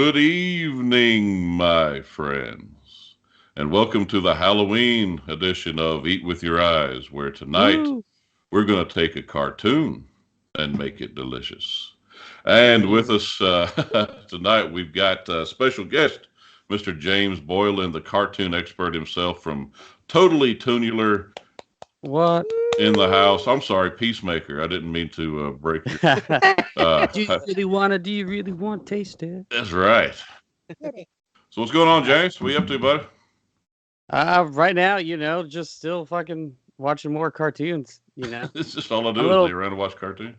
Good evening, my friends, and welcome to the Halloween edition of Eat With Your Eyes, where tonight Woo! we're going to take a cartoon and make it delicious. And with us tonight, we've got a special guest, Mr. James Boylan, the cartoon expert himself from Totally Tunular What? in the house. I'm sorry, Peacemaker. I didn't mean to break your. Do you really want to? Do you really want to taste it? That's right. So what's going on, James? What you up to, buddy? Right now, just still fucking watching more cartoons. It's just all I A do is little. lay around and watch cartoons.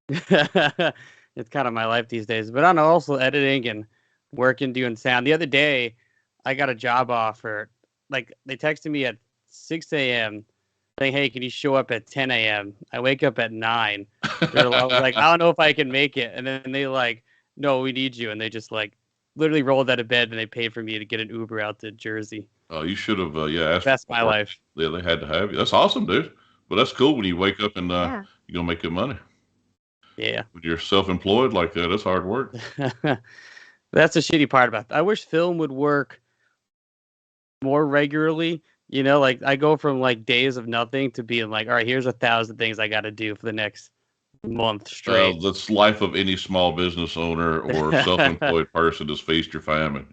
It's kind of my life these days. But I'm also editing and working, doing sound. The other day, I got a job offer. Like they texted me at 6 a.m. saying, "Hey, can you show up at 10 a.m.?" I wake up at 9. I was like, "I don't know if I can make it." And then they like, "No, we need you." And they just like literally rolled out of bed and they paid for me to get an Uber out to Jersey. Oh, you should have, asked. That's my life. Yeah, they had to have you. That's awesome, dude. But that's cool when you wake up and Yeah. you're gonna make good money. Yeah. When you're self-employed like that, that's hard work. That's the shitty part about it. I wish film would work more regularly. Like I go from like days of nothing to being like, all right, here's 1,000 things I got to do for the next month straight. That's life of any small business owner or self-employed person is feast or famine.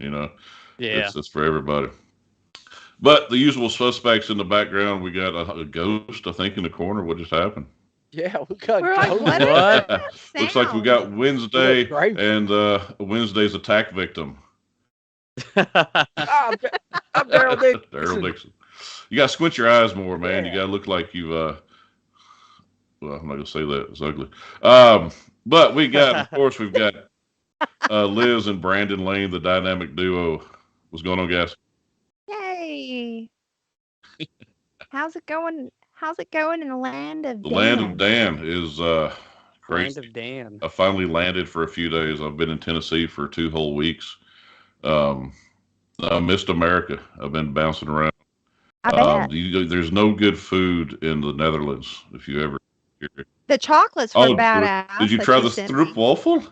Yeah. It's for everybody. But the usual suspects in the background. We got a ghost, I think, in the corner. What just happened? Yeah, we got We're like, ghosts. what? Looks like we got Wednesday Great. and Wednesday's attack victim. I'm Daryl Dixon. Daryl Dixon. You got to squint your eyes more, man. Yeah. You got to look like you. Well, I'm not gonna say that. It's ugly. But we got, of course, we've got Liz and Brandon Lane, the dynamic duo. What's going on, guys? Yay! How's it going? How's it going in the land of The land of Dan? Dan is Kind crazy. of Dan. I finally landed for a few days. I've been in Tennessee for 2 whole weeks. I missed America. I've been bouncing around. I bet There's no good food in the Netherlands. If you ever. the chocolates were Oh, badass. did you that try the sent me. stroopwafel?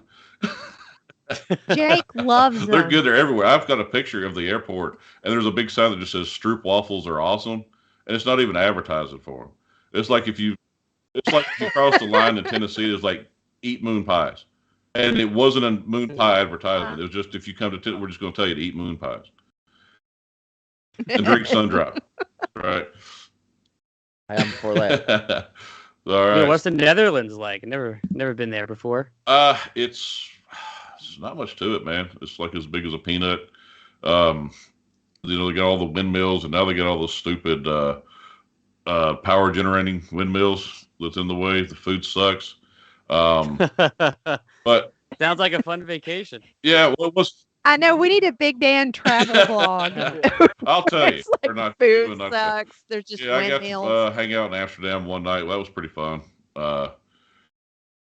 Jake loves them. They're good. They're everywhere. I've got a picture of the airport, and there's a big sign that just says "Stroop waffles are awesome," and it's not even advertising for them. It's like if you cross the line in Tennessee, it's like eat moon pies, and it wasn't a moon pie advertisement. It was just if you come to Tennessee, we're just going to tell you to eat moon pies and drink Sundrop. Right. I am for that. All right. What's the Netherlands like? Never been there before. It's not much to it, man. It's like as big as a peanut. They got all the windmills, and now they got all those stupid power generating windmills that's in the way. The food sucks. But Sounds like a fun vacation. yeah, well, it was. I know we need a Big Dan travel vlog. I'll tell you, It's we're like not food doing that. sucks. There's just Yeah, I got windmills. to hang out in Amsterdam one night. That was pretty fun.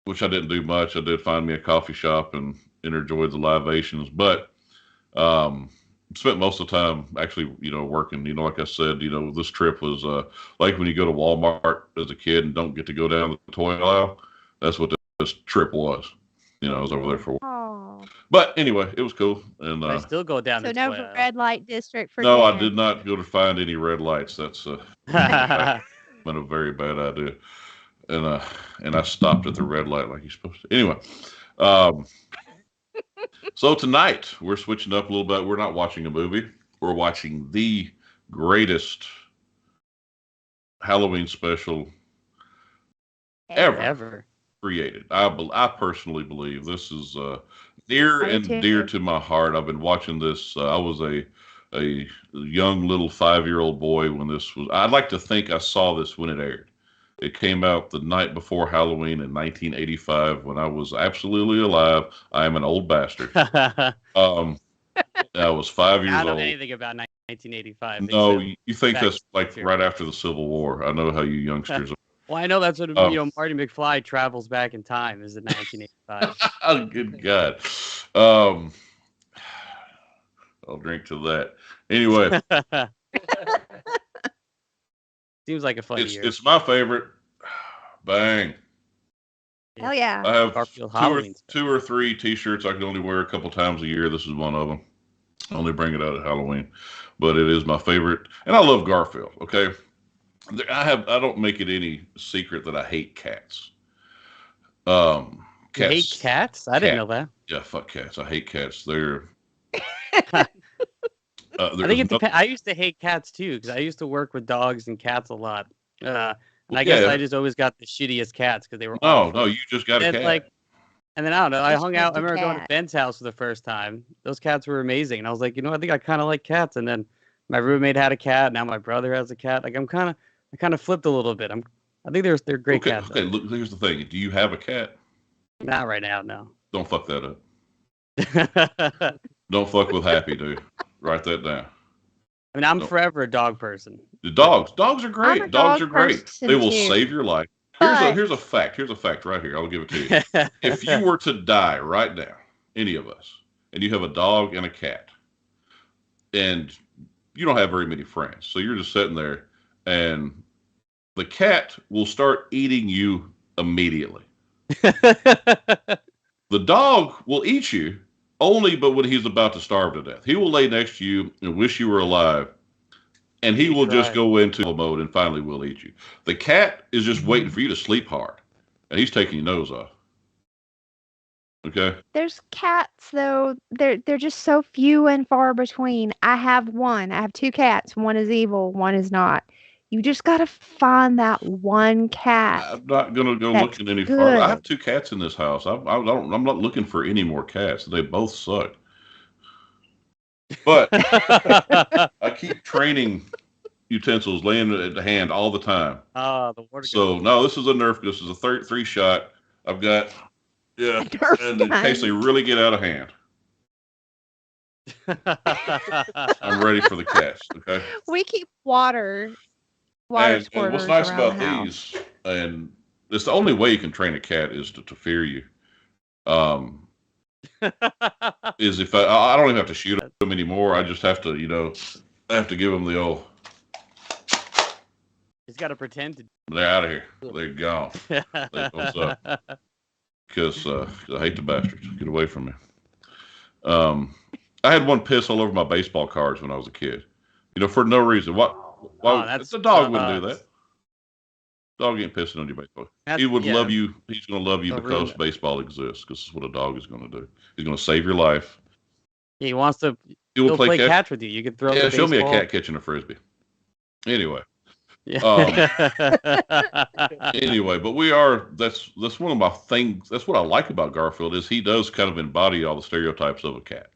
Which I didn't do much. I did find me a coffee shop and enjoyed the libations, but spent most of the time actually, working. Like I said, this trip was like when you go to Walmart as a kid and don't get to go down the toy aisle. That's what this trip was. I was over there for. Oh, But anyway, it was cool. And I still go down so the no toilet. red light district for no, I Dan. did not go to find any red lights. That's been a very bad idea. And I stopped at the red light like you're supposed to. Anyway, so tonight we're switching up a little bit. We're not watching a movie. We're watching the greatest Halloween special ever created. I personally believe this is near I do and too. dear to my heart. I've been watching this. I was a young little 5-year-old boy when this was. I'd like to think I saw this when it aired. It came out the night before Halloween in 1985 when I was absolutely alive. I am an old bastard. I was 5 years I don't know old. anything about 1985. No, except you think back that's like here. right after the Civil War. I know how you youngsters are. Well, I know that's what Oh. Marty McFly travels back in time. Is in 1985. Oh, good God. I'll drink to that. Anyway, Seems like a funny year. it's my favorite. Bang. Hell yeah. I have Garfield Halloween Special. two or three T-shirts I can only wear a couple times a year. This is one of them. I only bring it out at Halloween, but it is my favorite, and I love Garfield. Okay, I don't make it any secret that I hate cats. You hate Cats, cats? I didn't know that. yeah, fuck cats. I hate cats. They're I there's think it no, depends. I used to hate cats too because I used to work with dogs and cats a lot. And I guess yeah. I just always got the shittiest cats because they were No, awful. no, you just got a And cat. like, and then I don't know. I Which hung one's out. I the remember going to cat? Ben's house for the first time. Those cats were amazing, and I was like, I think I kind of like cats. And then my roommate had a cat. Now my brother has a cat. Like I kind of flipped a little bit. I think they're great Okay, cats. okay. Look, here's the thing. Do you have a cat? Not right now, no. Don't fuck that up. Don't fuck with Happy, dude. Write that down. I mean, I'm No. forever a dog person. The dogs are I'm great. a Dogs dog are great. person They will too. save your life. But Here's a fact. Here's a fact right here. I'll give it to you. If you were to die right now, any of us, and you have a dog and a cat, and you don't have very many friends, so you're just sitting there, and the cat will start eating you immediately. The dog will eat you only but when he's about to starve to death. He will lay next to you and wish you were alive, and he will just go into mode and finally will eat you. The cat is just waiting for you to sleep hard, and he's taking your nose off. Okay? there's cats though. They're just so few and far between. I have one. I have two cats. One is evil, one is not. You just gotta find that one cat I'm not gonna go that's looking any farther. I have good. two cats in this house. I'm not looking for any more cats. They both suck. But I keep training utensils laying at the hand all the time. Oh, the water So gun. no, this is a Nerf. This is a three shot. I've got yeah, Nerf and in case they gun. really get out of hand, I'm ready for the cats. Okay. We keep water And what's squirters nice around the about house. these, and it's the only way you can train a cat is to fear you. Um, is if I don't even have to shoot them anymore. I just have to, I have to give them the old. He's got to pretend They're out of here. They're gone. What's up? to. Because I hate the bastards. Get away from me. I had one piss all over my baseball cards when I was a kid. For no reason. Why? that's The dog wouldn't do sucks. that. Dog ain't pissing on your baseball. That's- He would yeah. love you. He's going to love you They'll ruin because it. baseball exists. Because it's what a dog is going to do. He's going to save your life. He wants to. He will He'll play catch. catch with you. You can throw. Yeah, the show me a baseball. cat catching a frisbee. Anyway, Yeah. but that's one of my things. That's what I like about Garfield is he does kind of embody all the stereotypes of a cat.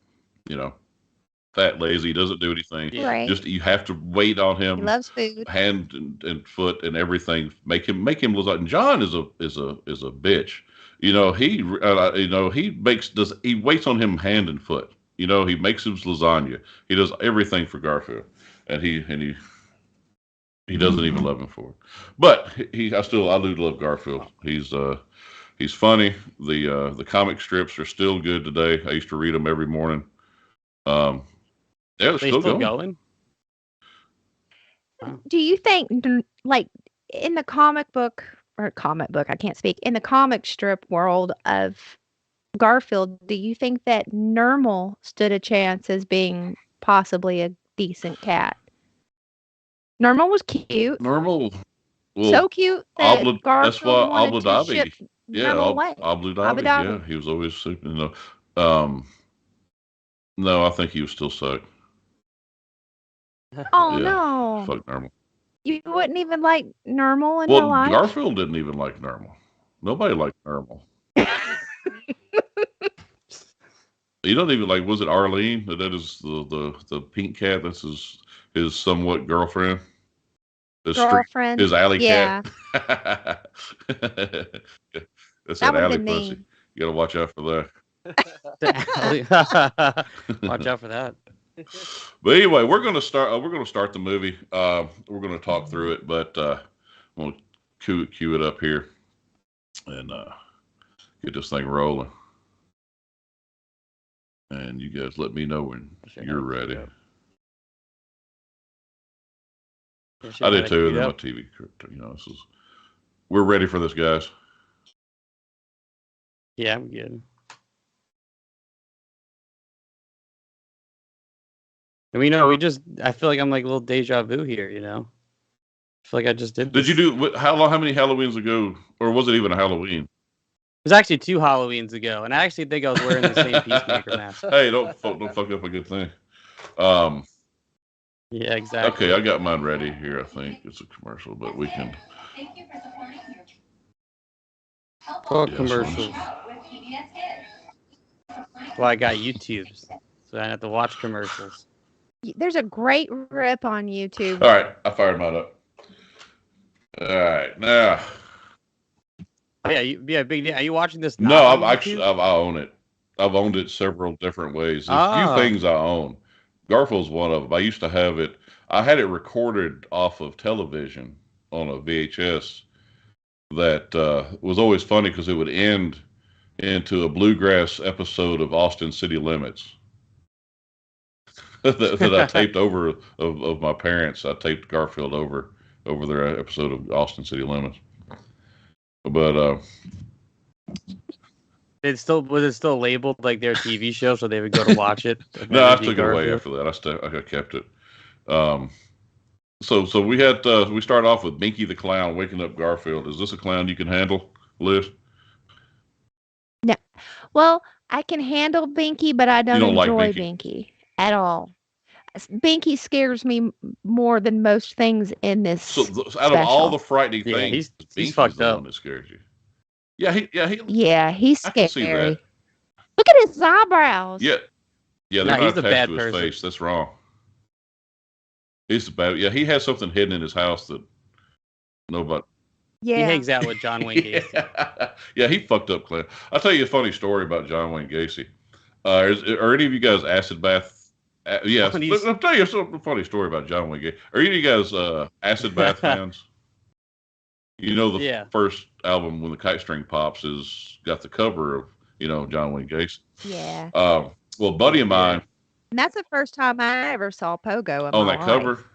Fat, lazy, doesn't do anything. Yeah. Right. Just you have to wait on He him, loves food. hand and foot and everything. Make him lasagna. And John is a bitch. He waits on him hand and foot. He makes him lasagna. He does everything for Garfield, and he doesn't even love him for it. But I do love Garfield. He's funny. The comic strips are still good today. I used to read them every morning. Yeah, they're They still still going. going? Do you think, like, in the comic book, I can't speak, in the comic strip world of Garfield, do you think that Nermal stood a chance as being possibly a decent cat? Nermal was cute. Normal. Well, So cute that that's Garfield why wanted to Abu ship Dhabi. Yeah, Nermal away. Abu Abu Dhabi. Dhabi. Yeah, he was always super. No, I think he was still sucked. Oh Yeah, no. fuck normal. You wouldn't even like Nermal in Well, real life? Garfield didn't even like normal. Nobody liked normal. You don't even like. Was it Arlene? That is the pink cat. That's his somewhat girlfriend. Girlfriend. His alley Yeah. cat. That's That that would've alley been pussy. mean. You gotta watch out for that. Watch out for that. But anyway, we're gonna start. We're gonna start the movie. We're gonna talk through it, but we'll cue it up here and get this thing rolling. And you guys let me know when you're ready. I did too. And then my TV. We're ready for this, guys. Yeah, I'm good. And I feel like I'm like a little deja vu here, I feel like I just did this. Did you do how many Halloweens ago, or was it even a Halloween? It was actually 2 Halloweens ago, and I actually think I was wearing the same Peacemaker mask. Hey, don't fuck up a good thing. Um, Yeah, exactly. okay, I got mine ready here. I think it's a commercial, but we can. Fuck commercials. Well, I got YouTube, so I don't have to watch commercials. There's a great rip on YouTube. All right, I fired mine up. All right, now. Yeah, big deal. Are you watching this? No, I own it. I've owned it several different ways. There's a few things I own. Garfield's one of them. I used to have it. I had it recorded off of television on a VHS that was always funny because it would end into a bluegrass episode of Austin City Limits that I taped over of my parents. I taped Garfield over their episode of Austin City Limits. But was it still labeled like their TV show, so they would go to watch it? No, I took it away after that. I kept it. So we had we start off with Binky the Clown waking up Garfield. Is this a clown you can handle, Liz? No. Well, I can handle Binky, but I don't like enjoy Binky? Binky at all. Binky scares me more than most things in this. So out of all the frightening things, he's Binky's fucked the up. one that scares you. Yeah, he's I can see scary. that. Look at his eyebrows. Yeah, they're No, not he's a attached bad to his person. face. That's wrong. He's the bad. Yeah, he has something hidden in his house that nobody. He Yeah. hangs out with John Wayne Gacy. Yeah, he fucked up Clint. I'll tell you a funny story about John Wayne Gacy. Are any of you guys acid bath? Yes, I'll tell you a funny story about John Wayne Gacy. Are any of you guys acid bath fans? You know the first album when the Kite String Pops is got the cover of John Wayne Gacy. Yeah. Well, a buddy of mine. And that's the first time I ever saw Pogo On that life. cover.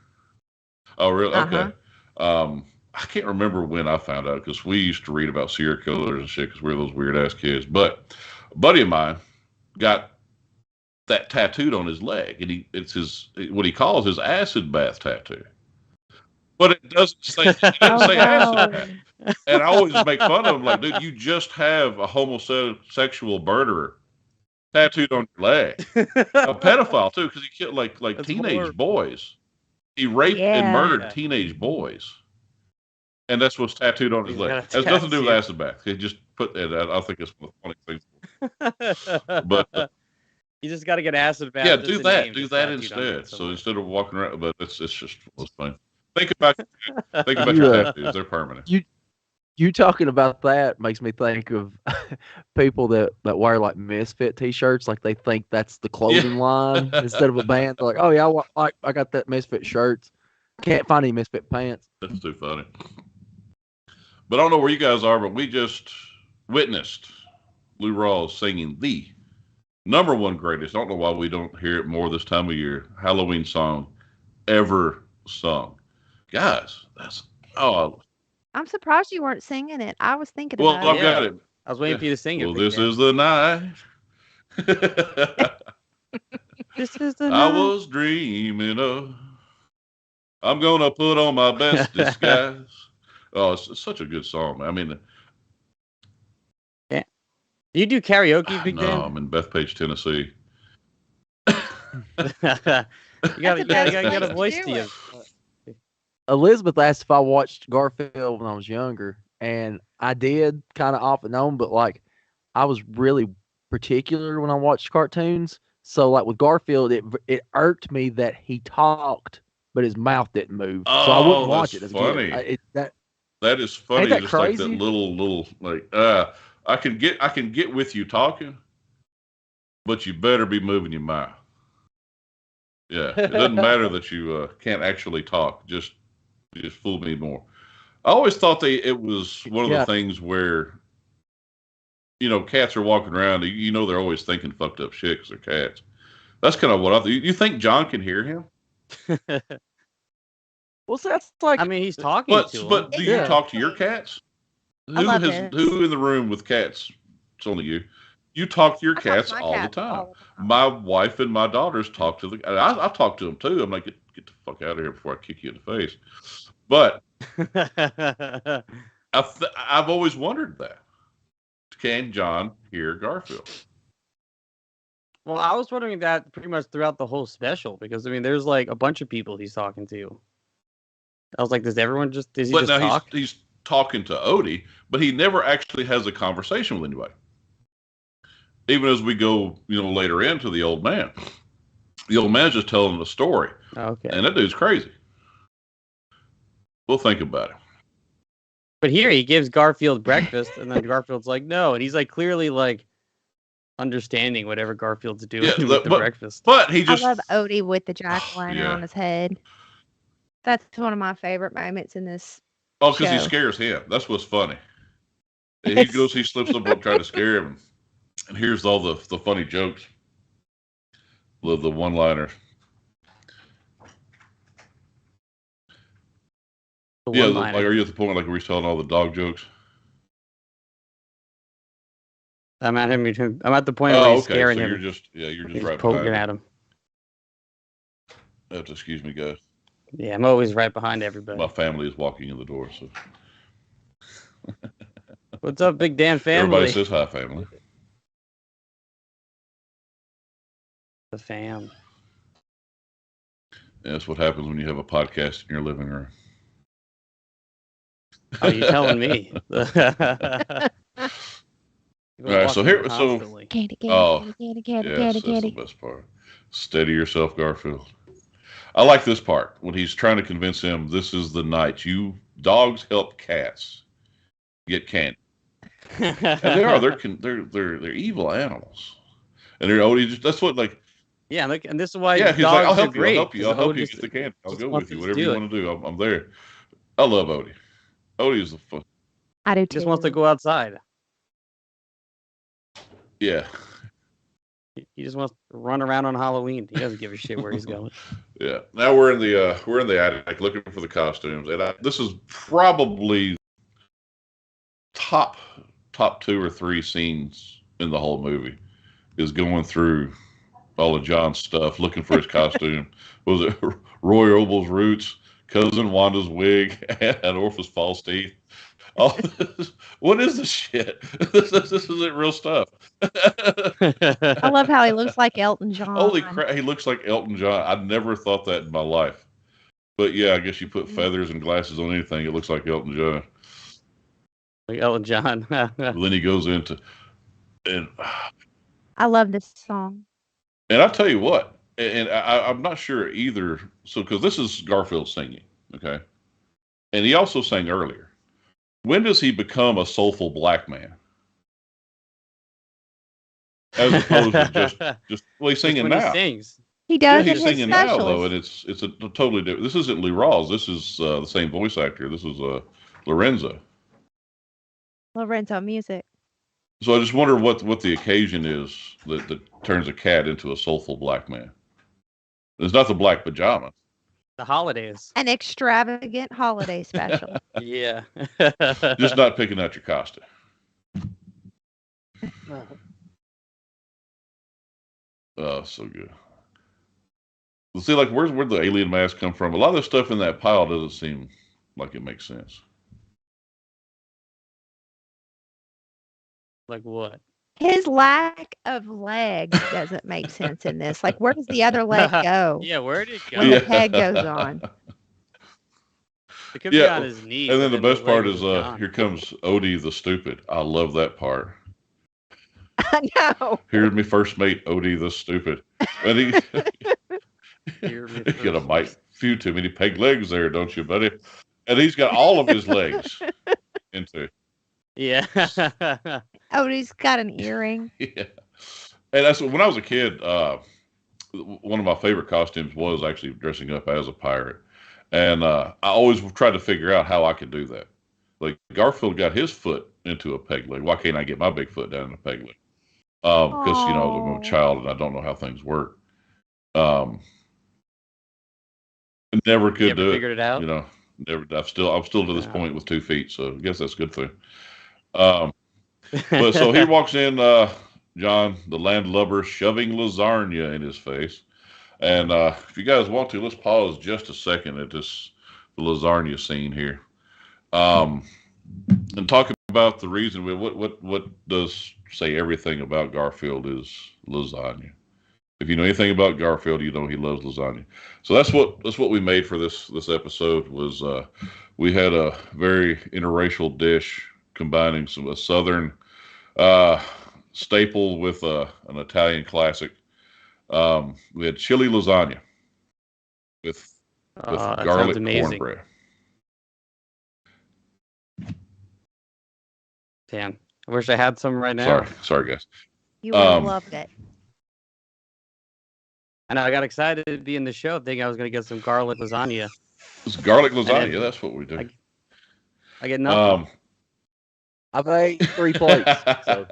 Oh, really? Uh-huh. Okay. I can't remember when I found out because we used to read about serial killers and shit because we're those weird ass kids. But a buddy of mine got that tattooed on his leg, and it's what he calls his acid bath tattoo. But it doesn't say acid bath. And I always make fun of him, like, dude, you just have a homosexual murderer tattooed on your leg, a pedophile too, because he killed like teenage boys. He raped and murdered teenage boys. And that's what's tattooed on his leg. It has nothing to do with acid bath. He just put that out. I think it's one of the funny things. But you just got to get acid bath. Yeah, do that instead. So instead of walking around, but it's just what's fun. Think about your tattoos. They're permanent. You talking about that makes me think of people that wear like Misfit T-shirts, like they think that's the clothing line instead of a band. They're like, oh yeah, I got that Misfit shirts. Can't find any Misfit pants. That's too funny. But I don't know where you guys are, but we just witnessed Lou Rawls singing the #1 greatest. I don't know why we don't hear it more this time of year. Halloween song ever sung. Guys, I'm surprised you weren't singing it. I was thinking well, about I've got it. I was waiting for you to sing it. Well, this is the night. This is the I night. was dreaming of. I'm gonna put on my best disguise. Oh, it's such a good song. I mean, yeah. Do you do karaoke, Big Dan? No, I'm in Bethpage, Tennessee. you got a voice to you. Elizabeth asked if I watched Garfield when I was younger, and I did kind of off and on, but like I was really particular when I watched cartoons. So like with Garfield, it irked me that he talked, but his mouth didn't move. So I wouldn't watch it. That's funny. That is funny. Ain't that just crazy? like that little like I can get with you talking, but you better be moving your mouth. Yeah, it doesn't matter that you can't actually talk. Just fool me more. I always thought it was one of the things where, cats are walking around. They're always thinking fucked up shit because they're cats. That's kind of what I think. You think John can hear him? Well, so that's like. I mean, he's talking to him. But do you talk to your cats? Who in the room with cats it's only you. You talk to your I talk to cats my all the cats time. all the time. My wife and my daughters talk to I talk to them too. I'm like, get the fuck out of here before I kick you in the face. But I've always wondered that. Can John hear Garfield? Well, I was wondering that pretty much throughout the whole special because I mean, there's like a bunch of people he's talking to. I was like, does he But just now talk? he's talking to Odie, but he never actually has a conversation with anybody. Even as we go, later into the old man just telling the story, Okay. and that dude's crazy. We'll think about it. But here he gives Garfield breakfast, and then Garfield's like, no, and he's like clearly like understanding whatever Garfield's doing with the breakfast. But he just I love Odie with the jack-o'-lantern yeah. on his head. That's one of my favorite moments in this. Oh, because he show. scares him. That's what's funny. Yes. He slips up and tries to scare him. And here's all the funny jokes. The one-liners. Like, are you at the point like where he's telling all the dog jokes? I'm at the point where he's scaring him. You're just right poking behind at him. You have to excuse me, guys. Yeah, I'm always right behind everybody. My family is walking in the door, so. What's up, Big Dan family? Everybody says hi, family. The fam. Yeah, that's what happens when you have a podcast in your living room. Oh, you telling me? All right, so here, Candy, that's the best part. Steady yourself, Garfield. I like this part when he's trying to convince him this is the night you dogs help cats get candy, and they're evil animals, and that's what like. Yeah, look, and this is why he's dogs like, I'll are help you. great. I'll help you get the candy. I'll go with you. Whatever you want to do, I'm there. I love Odie. Odie is the fun. I do too. Just wants to go outside. Yeah. He just wants to run around on Halloween. He doesn't give a shit where he's going. Yeah. Now we're in the attic looking for the costumes, and this is probably top 2 or 3 scenes in the whole movie is going through all of John's stuff, looking for his costume. Was it Roy Obel's roots, Cousin Wanda's wig, and Orpheus false teeth? What is this shit? This isn't real stuff. I love how he looks like Elton John. Holy crap, he looks like Elton John. I never thought that in my life. But yeah, I guess you put feathers and glasses on anything, it looks like Elton John. Like Elton John. Then he goes into, and I love this song. And I'll tell you what, and I'm not sure either. So, because this is Garfield singing, okay? And he also sang earlier. When does he become a soulful black man? As opposed to just he's singing now. He sings. He does. Yeah, he's singing now specials. though, and it's a totally different. This isn't Lee Rawls. This is the same voice actor. This is Lorenzo. Lorenzo music. So I just wonder what the occasion is that turns a cat into a soulful black man. It's not the black pajama. The holidays. An extravagant holiday special. Yeah. Just not picking out your costume. Oh, so good. See, like, where'd the alien mask come from? A lot of the stuff in that pile doesn't seem like it makes sense. Like what? His lack of legs doesn't make sense in this. Like, where does the other leg go? Yeah, where did it go? When the peg goes on. It could be on his knee. And then the best part is here comes Odie the stupid. I love that part. I know. Here's me first mate, Odie the stupid. And he got a might few too many peg legs there, don't you, buddy? And he's got all of his legs into. Yeah. Odie's got an earring. Yeah. And that's when I was a kid, one of my favorite costumes was actually dressing up as a pirate. And I always tried to figure out how I could do that. Like Garfield got his foot into a peg leg. Why can't I get my big foot down in a peg leg? Because I'm a child and I don't know how things work. Never could do it. Figured it out. Never. I'm still to this point with 2 feet, so I guess that's a good thing. But so he walks in, John, the landlubber, shoving lasagna in his face. And if you guys want to, let's pause just a second at this the lasagna scene here, um, and talk about the reason. What does say everything about Garfield is lasagna. If you know anything about Garfield, you know he loves lasagna. So that's what we made for this episode was we had a very interracial dish combining a southern uh, staple with an Italian classic. We had chili lasagna with That sounds garlic amazing. cornbread. Damn. I wish I had some right now. Sorry, guys. You would have Um, loved it. I know I got excited to be in the show thinking I was going to get some garlic lasagna. It's garlic then lasagna. That's what we do. I get nothing. Um, I've ate 3 plates. So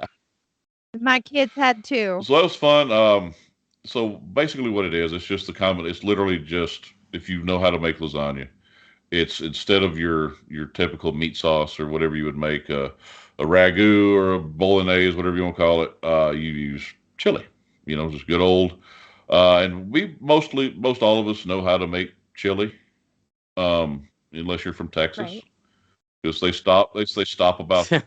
My kids had two. So that was fun. So basically, what it is, it's just the common. It's literally just if you know how to make lasagna, it's instead of your typical meat sauce or whatever you would make a ragu or a bolognese, whatever you want to call it. You use chili. You know, just good old. And most all of us know how to make chili, unless you're from Texas, Right. because they stop about they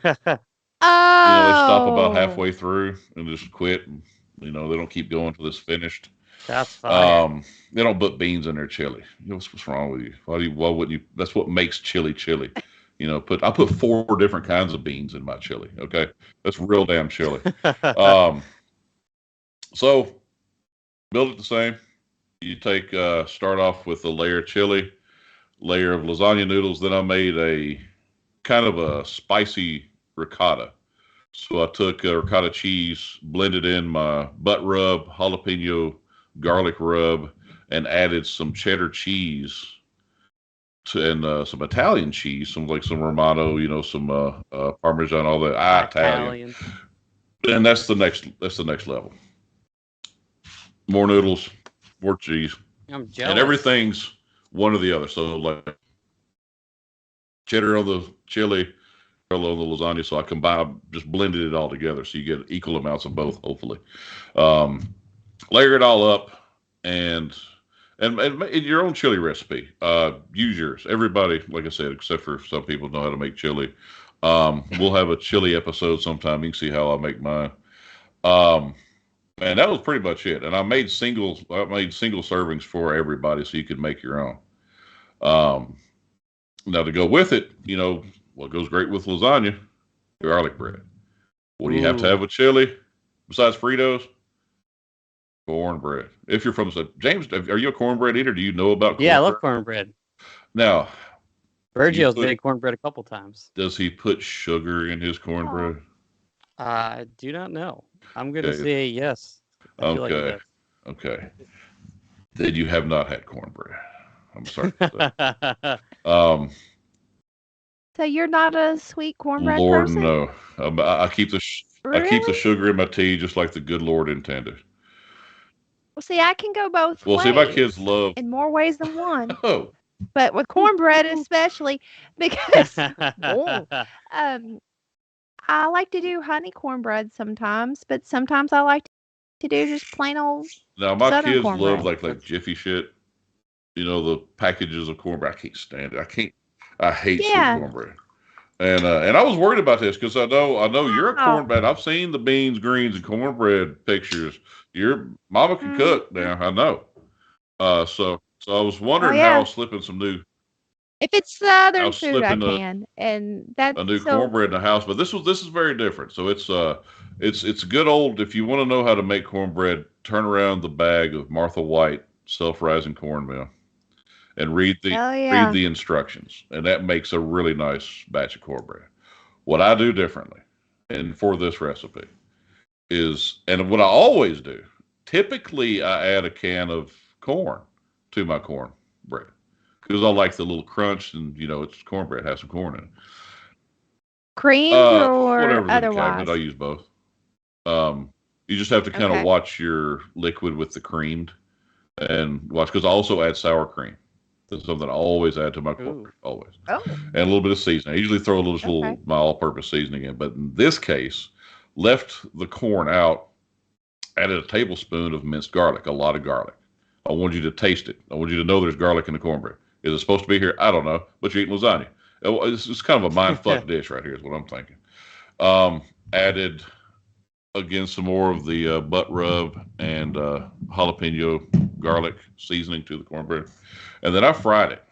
Oh. stop about halfway through and just quit. And, they don't keep going till it's finished. That's fire. They don't put beans in their chili. What's wrong with you? Why wouldn't you? That's what makes chili chili. I put 4 different kinds of beans in my chili. Okay, that's real damn chili. So build it the same. You take start off with a layer of chili, layer of lasagna noodles. Then I made a kind of a spicy ricotta. So I took ricotta cheese, blended in my butt rub, jalapeno, garlic rub, and added some cheddar cheese and some Italian cheese, some Romano, some Parmesan, all that. Italian. And that's the next level. More noodles, more cheese, I'm jealous. and everything's one or the other. So like cheddar on the chili, on the lasagna. So I just blended it all together, so you get equal amounts of both. Hopefully, layer it all up, and your own chili recipe. Use yours. Everybody, like I said, except for some people, know how to make chili. We'll have a chili episode sometime. You can see how I make mine. And that was pretty much it. And I made single servings for everybody, so you could make your own. Now to go with it, what goes great with lasagna? Garlic bread. What do you have to have with chili besides Fritos? Cornbread. If you're from James, are you a cornbread eater? Do you know about cornbread? Yeah, I love cornbread. Now, Virgil's made cornbread a couple times. Does he put sugar in his cornbread? I do not know. I'm going to say yes. I feel like Okay. Okay. Then you have not had cornbread. I'm sorry. So you're not a sweet cornbread Lord, person? no. I keep the I keep the sugar in my tea just like the good Lord intended. Well, see, I can go both ways. Well, see, my kids love. In more ways than one. Oh. But with cornbread especially, because I like to do honey cornbread sometimes, but sometimes I like to do just plain old Now my Southern kids cornbread. love like Jiffy shit. The packages of cornbread. I can't stand it. I hate sweet cornbread. And I was worried about this because I know you're a cornbread. I've seen the beans, greens, and cornbread pictures. Your mama can cook now. I know. So I was wondering how I was slipping some new. If it's Southern food, I can, and that's a new cornbread in the house. But this is very different. So it's good old. If you want to know how to make cornbread, turn around the bag of Martha White self-rising cornmeal, and read the instructions, and that makes a really nice batch of cornbread. What I do differently, and for this recipe, is, and what I always do, typically I add a can of corn to my cornbread because I like the little crunch, and it's cornbread, has some corn in it. Cream or whatever's otherwise? in the cabinet, I use both. You just have to kind of watch your liquid with the creamed, and watch because I also add sour cream. That's something I always add to my Ooh. cornbread, always. Oh, And a little bit of seasoning. I usually throw a little, okay. my all-purpose seasoning in, but in this case, left the corn out, added a tablespoon of minced garlic, a lot of garlic. I want you to taste it. I want you to know there's garlic in the cornbread. Is it supposed to be here? I don't know, but you're eating lasagna. It's kind of a mind fuck dish right here is what I'm thinking. Added, again, some more of the butt rub and jalapeno garlic seasoning to the cornbread. And then I fried it.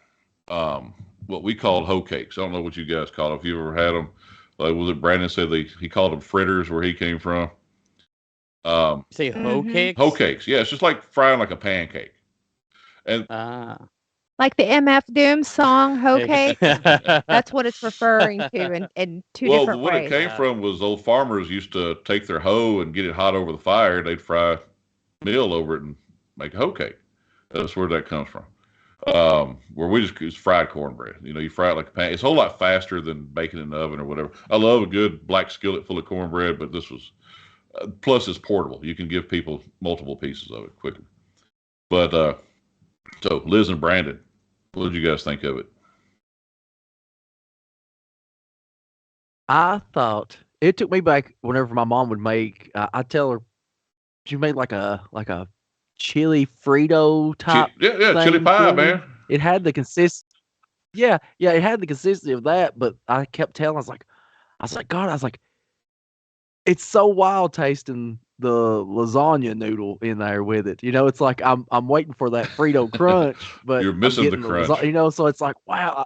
What we called hoe cakes. I don't know what you guys call it. If you ever had them, like was it Brandon said he called them fritters where he came from. Say hoe Mhm. cakes? Hoe cakes. Yeah, it's just like frying like a pancake. And Like the MF Doom song, "Hoe Cake." That's what it's referring to in two well, different what ways. it came from was old farmers used to take their hoe and get it hot over the fire. They'd fry meal over it and make a hoe cake. That's where that comes from. Where we just use fried cornbread. You fry it like a pan. It's a whole lot faster than baking in the oven or whatever. I love a good black skillet full of cornbread, but this was, plus it's portable. You can give people multiple pieces of it quickly. But, so Liz and Brandon, what did you guys think of it? I thought it took me back whenever my mom would make. I tell her she made like a chili Frito type. Yeah, thing chili pie, for me. man. It had the Yeah, it had the consistency of that, but I kept telling, I was like, God, I was like, it's so wild tasting the lasagna noodle in there with it. It's like I'm waiting for that Frito crunch, but You're I'm missing the getting crunch. so it's like, wow.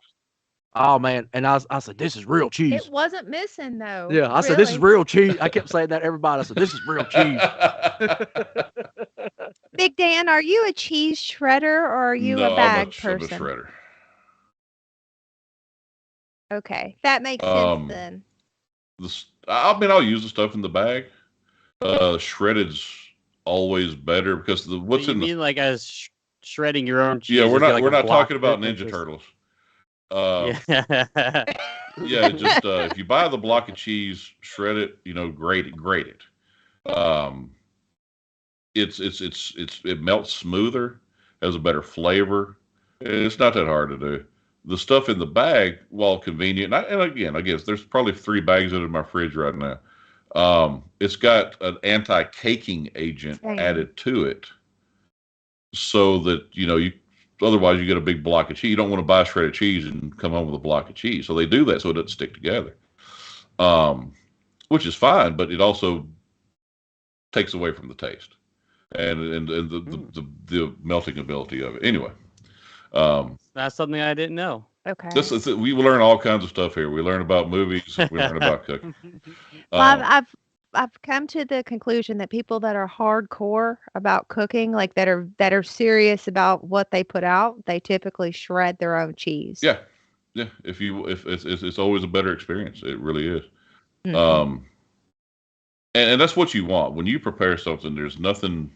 Oh man, and I said, this is real cheese. It wasn't missing though. Yeah, I said, this is real cheese. I kept saying that to everybody. I said, this is real cheese. Big Dan, are you a cheese shredder or are you No, a bag I'm a person? shredder. Okay, that makes sense then. I'll use the stuff in the bag. Shredded's always better because what's you in the. mean like as shredding your own cheese? Yeah, we're is there not like we're a not block talking about difference Ninja or- Turtles. Yeah. Yeah, just if you buy the block of cheese, shred it. Grate it. It melts smoother, has a better flavor. And it's not that hard to do. The stuff in the bag, while convenient, and again, I guess there's probably 3 bags in my fridge right now. It's got an anti-caking agent Same. added to it, so that you. Otherwise, you get a big block of cheese. You don't want to buy shredded cheese and come home with a block of cheese. So they do that so it doesn't stick together, which is fine, but it also takes away from the taste and the melting ability of it. Anyway, That's something I didn't know. Okay. we learn all kinds of stuff here. We learn about movies. We learn about cooking. Well, I've come to the conclusion that people that are hardcore about cooking, like that are serious about what they put out, they typically shred their own cheese. Yeah. If it's always a better experience. It really is. Mhm. And that's what you want when you prepare something. There's nothing.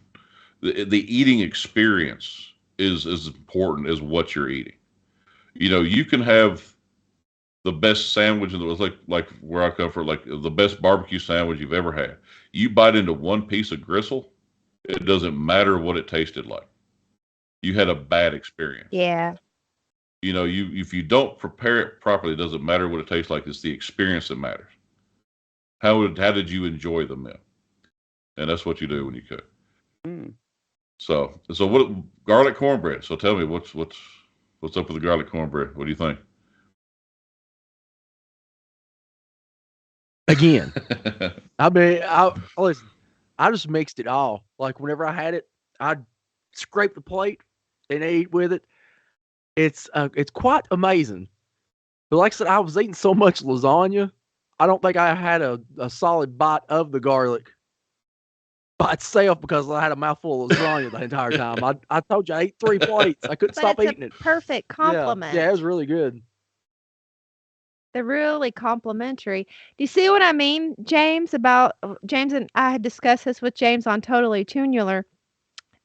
The eating experience is as important as what you're eating. You can have the best sandwich in the world, like where I come from, like the best barbecue sandwich you've ever had. You bite into one piece of gristle, it doesn't matter what it tasted like. You had a bad experience. Yeah. If you don't prepare it properly, it doesn't matter what it tastes like. It's the experience that matters. How did you enjoy the meal? And that's what you do when you cook. Mm. So what garlic cornbread? So tell me what's up with the garlic cornbread? What do you think? Again, I mean, listen, I just mixed it all. Like whenever I had it, I'd scrape the plate and eat with it. It's quite amazing. But like I said, I was eating so much lasagna, I don't think I had a solid bite of the garlic by itself because I had a mouthful of lasagna the entire time. I told you I ate 3 plates. I couldn't But stop it's eating it. perfect compliment. Yeah, it was really good. They're really complimentary. Do you see what I mean, James? About James and I had discussed this with James on Totally Tunular.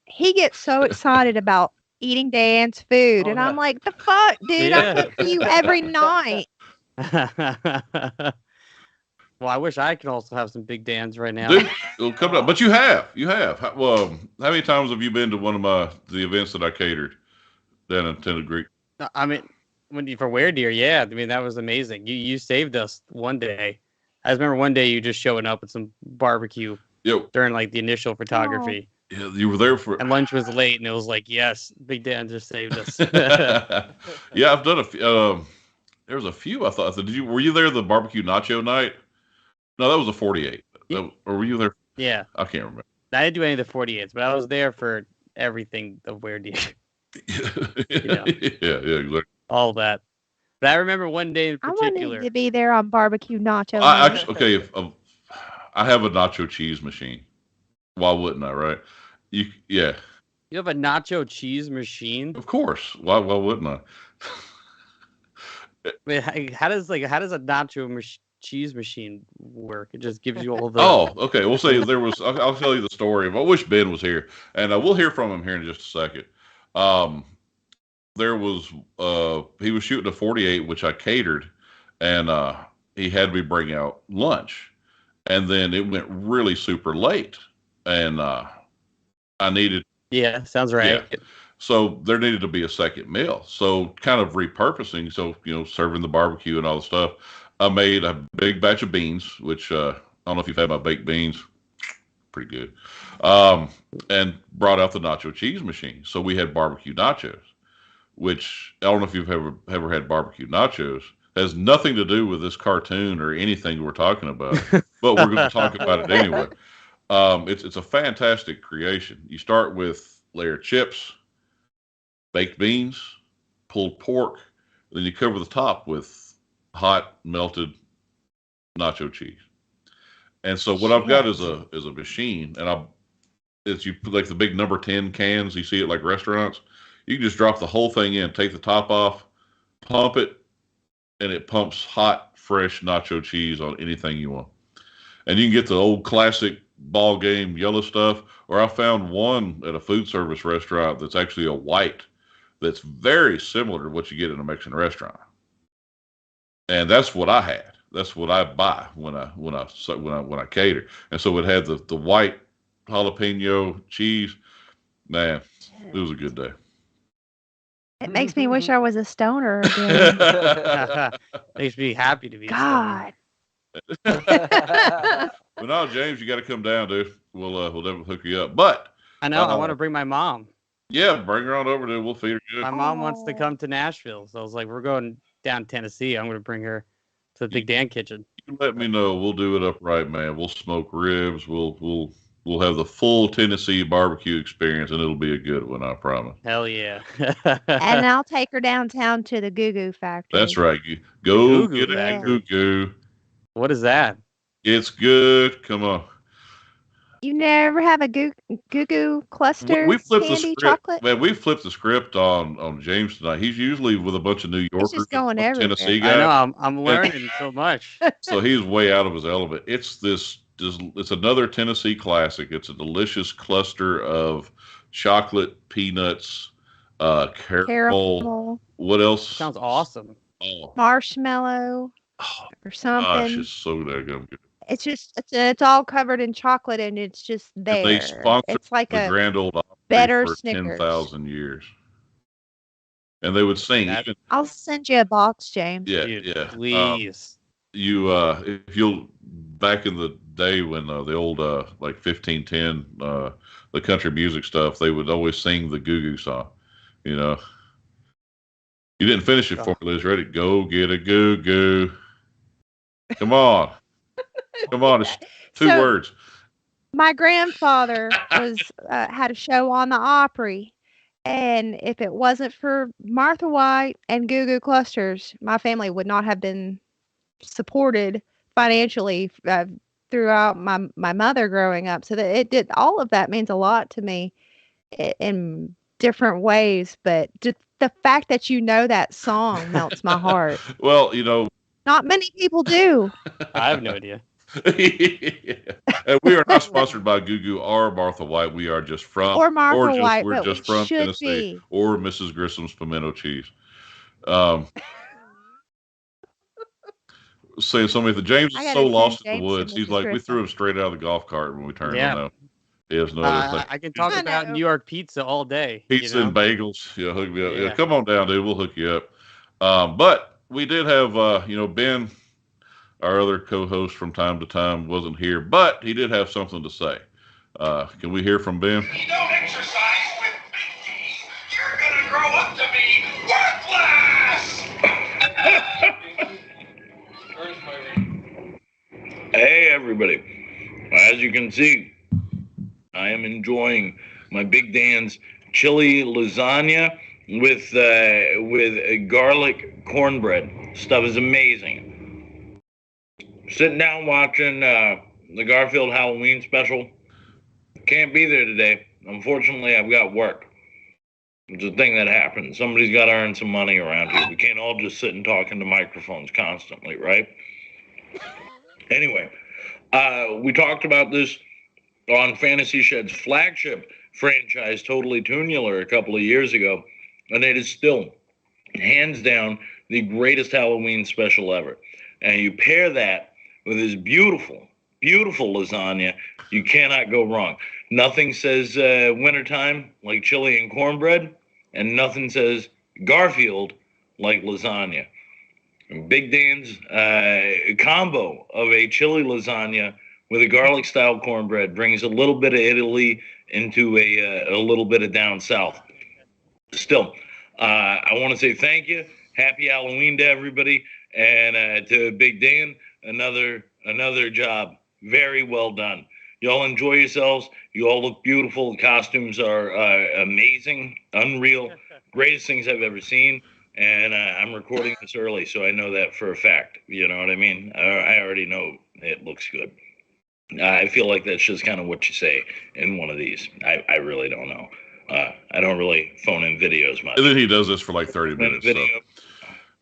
He gets so excited about eating Dan's food, and I'm like, the fuck, dude! I cook for you every night. Well, I wish I could also have some Big Dan's right now. Dude, it'll come up. But you have. Well, how many times have you been to one of the events that I catered down in Tennessee Creek? I mean, for Were Deer, yeah. I mean, that was amazing. You saved us one day. I just remember one day you just showing up with some barbecue during like the initial photography. Yeah, you were there for. And lunch was late, and it was like, yes, Big Dan just saved us. Yeah, I've done a few. There was a few. I thought. Were you there the barbecue nacho night? No, that was a 48. Or were you there? Yeah, I can't remember. I didn't do any of the 48s, but I was there for everything of Were Deer. Yeah, exactly. All that. But I remember one day in I particular. wanted to be there on barbecue nacho. I have a nacho cheese machine. Why wouldn't I? Right? Yeah. You have a nacho cheese machine? Of course. Why wouldn't I? Wait, how does a nacho cheese machine work? It just gives you all the. Oh, okay. We'll say there was. I'll tell you the story. I wish Ben was here, and we'll hear from him here in just a second. There was he was shooting a 48, which I catered, and he had me bring out lunch, and then it went really super late, and I needed. Yeah, sounds right. Yeah. So there needed to be a second meal. So kind of repurposing. So serving the barbecue and all the stuff. I made a big batch of beans, which I don't know if you've had my baked beans. Pretty good. And brought out the nacho cheese machine. So we had barbecue nachos, which I don't know if you've ever had barbecue nachos. It has nothing to do with this cartoon or anything we're talking about, but we're going to talk about it anyway. It's a fantastic creation. You start with layered chips, baked beans, pulled pork, then you cover the top with hot melted nacho cheese. And so what I've got is a machine, and it's you put like the big number 10 cans you see at like restaurants. You can just drop the whole thing in, take the top off, pump it, and it pumps hot, fresh nacho cheese on anything you want. And you can get the old classic ball game yellow stuff, or I found one at a food service restaurant that's actually a white that's very similar to what you get in a Mexican restaurant. And that's what I had. That's what I buy when I cater. And so it had the white jalapeno cheese. Man, it was a good day. It makes me wish I was a stoner again. Makes me happy to be. God. But no, James, you got to come down, dude. We'll definitely hook you up. But I know I want to bring my mom. Yeah, bring her on over, dude. We'll feed her good. My mom wants to come to Nashville, so I was like, we're going down Tennessee. I'm going to bring her to the Big Dan kitchen. You let me know. We'll do it up right, man. We'll smoke ribs. We'll have the full Tennessee barbecue experience, and it'll be a good one, I promise. Hell yeah. And I'll take her downtown to the Goo Goo Factory. That's right. Go get a Goo Goo. What is that? It's good. Come on. You never have a Goo Goo cluster we flipped candy the script. chocolate? Man, we flipped the script on James tonight. He's usually with a bunch of New Yorkers, just going everywhere. Tennessee guys. I know. I'm learning so much. So he's way out of his element. It's another Tennessee classic. It's a delicious cluster of chocolate, peanuts, caramel. What else? Sounds awesome. Oh. Marshmallow or something. Gosh, it's so daggum good. It's just it's all covered in chocolate and it's just there. They sponsored it's like the a Grand Old Opry better for Snickers. 10,000 years. And they would sing. I'll send you a box, James. Yeah, Dude, yeah. Please. If you'll back in the day when the old like 1510 the country music stuff, they would always sing the Goo Goo song. You didn't finish it for me, Liz. Ready? Go get a Goo Goo. Come on. Come on. It's two words. My grandfather had a show on the Opry, and if it wasn't for Martha White and Goo Goo Clusters, my family would not have been supported financially throughout my mother growing up. So that all of that means a lot to me in different ways. But just the fact that that song melts my heart. Well, not many people do. I have no idea. Yeah. And we are not sponsored by Goo Goo or Martha White. We are just from White. We're just from Tennessee or Mrs. Grissom's pimento cheese. Saying something that James is so lost in the woods. He's like, we threw him straight out of the golf cart when we turned him out. He has no other thing. I can talk I about know. New York pizza all day. Pizza and bagels. Yeah, hook me up. Yeah, Yeah. come on down, dude. We'll hook you up. But we did have, Ben, our other co-host from time to time, wasn't here, but he did have something to say. Can we hear from Ben? You don't exercise with me. You're gonna grow up to be worthless. Hey, everybody. As you can see, I am enjoying my Big Dan's chili lasagna with garlic cornbread. Stuff is amazing. Sitting down watching the Garfield Halloween Special. Can't be there today. Unfortunately, I've got work. It's a thing that happens. Somebody's got to earn some money around here. We can't all just sit and talk into microphones constantly, right? Anyway, we talked about this on Fantasy Shed's flagship franchise, Totally Tunular, a couple of years ago, and it is still, hands down, the greatest Halloween special ever. And you pair that with this beautiful, beautiful lasagna, you cannot go wrong. Nothing says wintertime like chili and cornbread, and nothing says Garfield like lasagna. And Big Dan's combo of a chili lasagna with a garlic style cornbread brings a little bit of Italy into a little bit of down south. Still, I want to say thank you. Happy Halloween to everybody, and to Big Dan, another job. Very well done. Y'all enjoy yourselves. You all look beautiful. The costumes are amazing, unreal, greatest things I've ever seen. And I'm recording this early, so I know that for a fact. You know what I mean? I already know it looks good. I feel like that's just kind of what you say in one of these. I really don't know. I don't really phone in videos much. And then he does this for like 30 minutes. Video,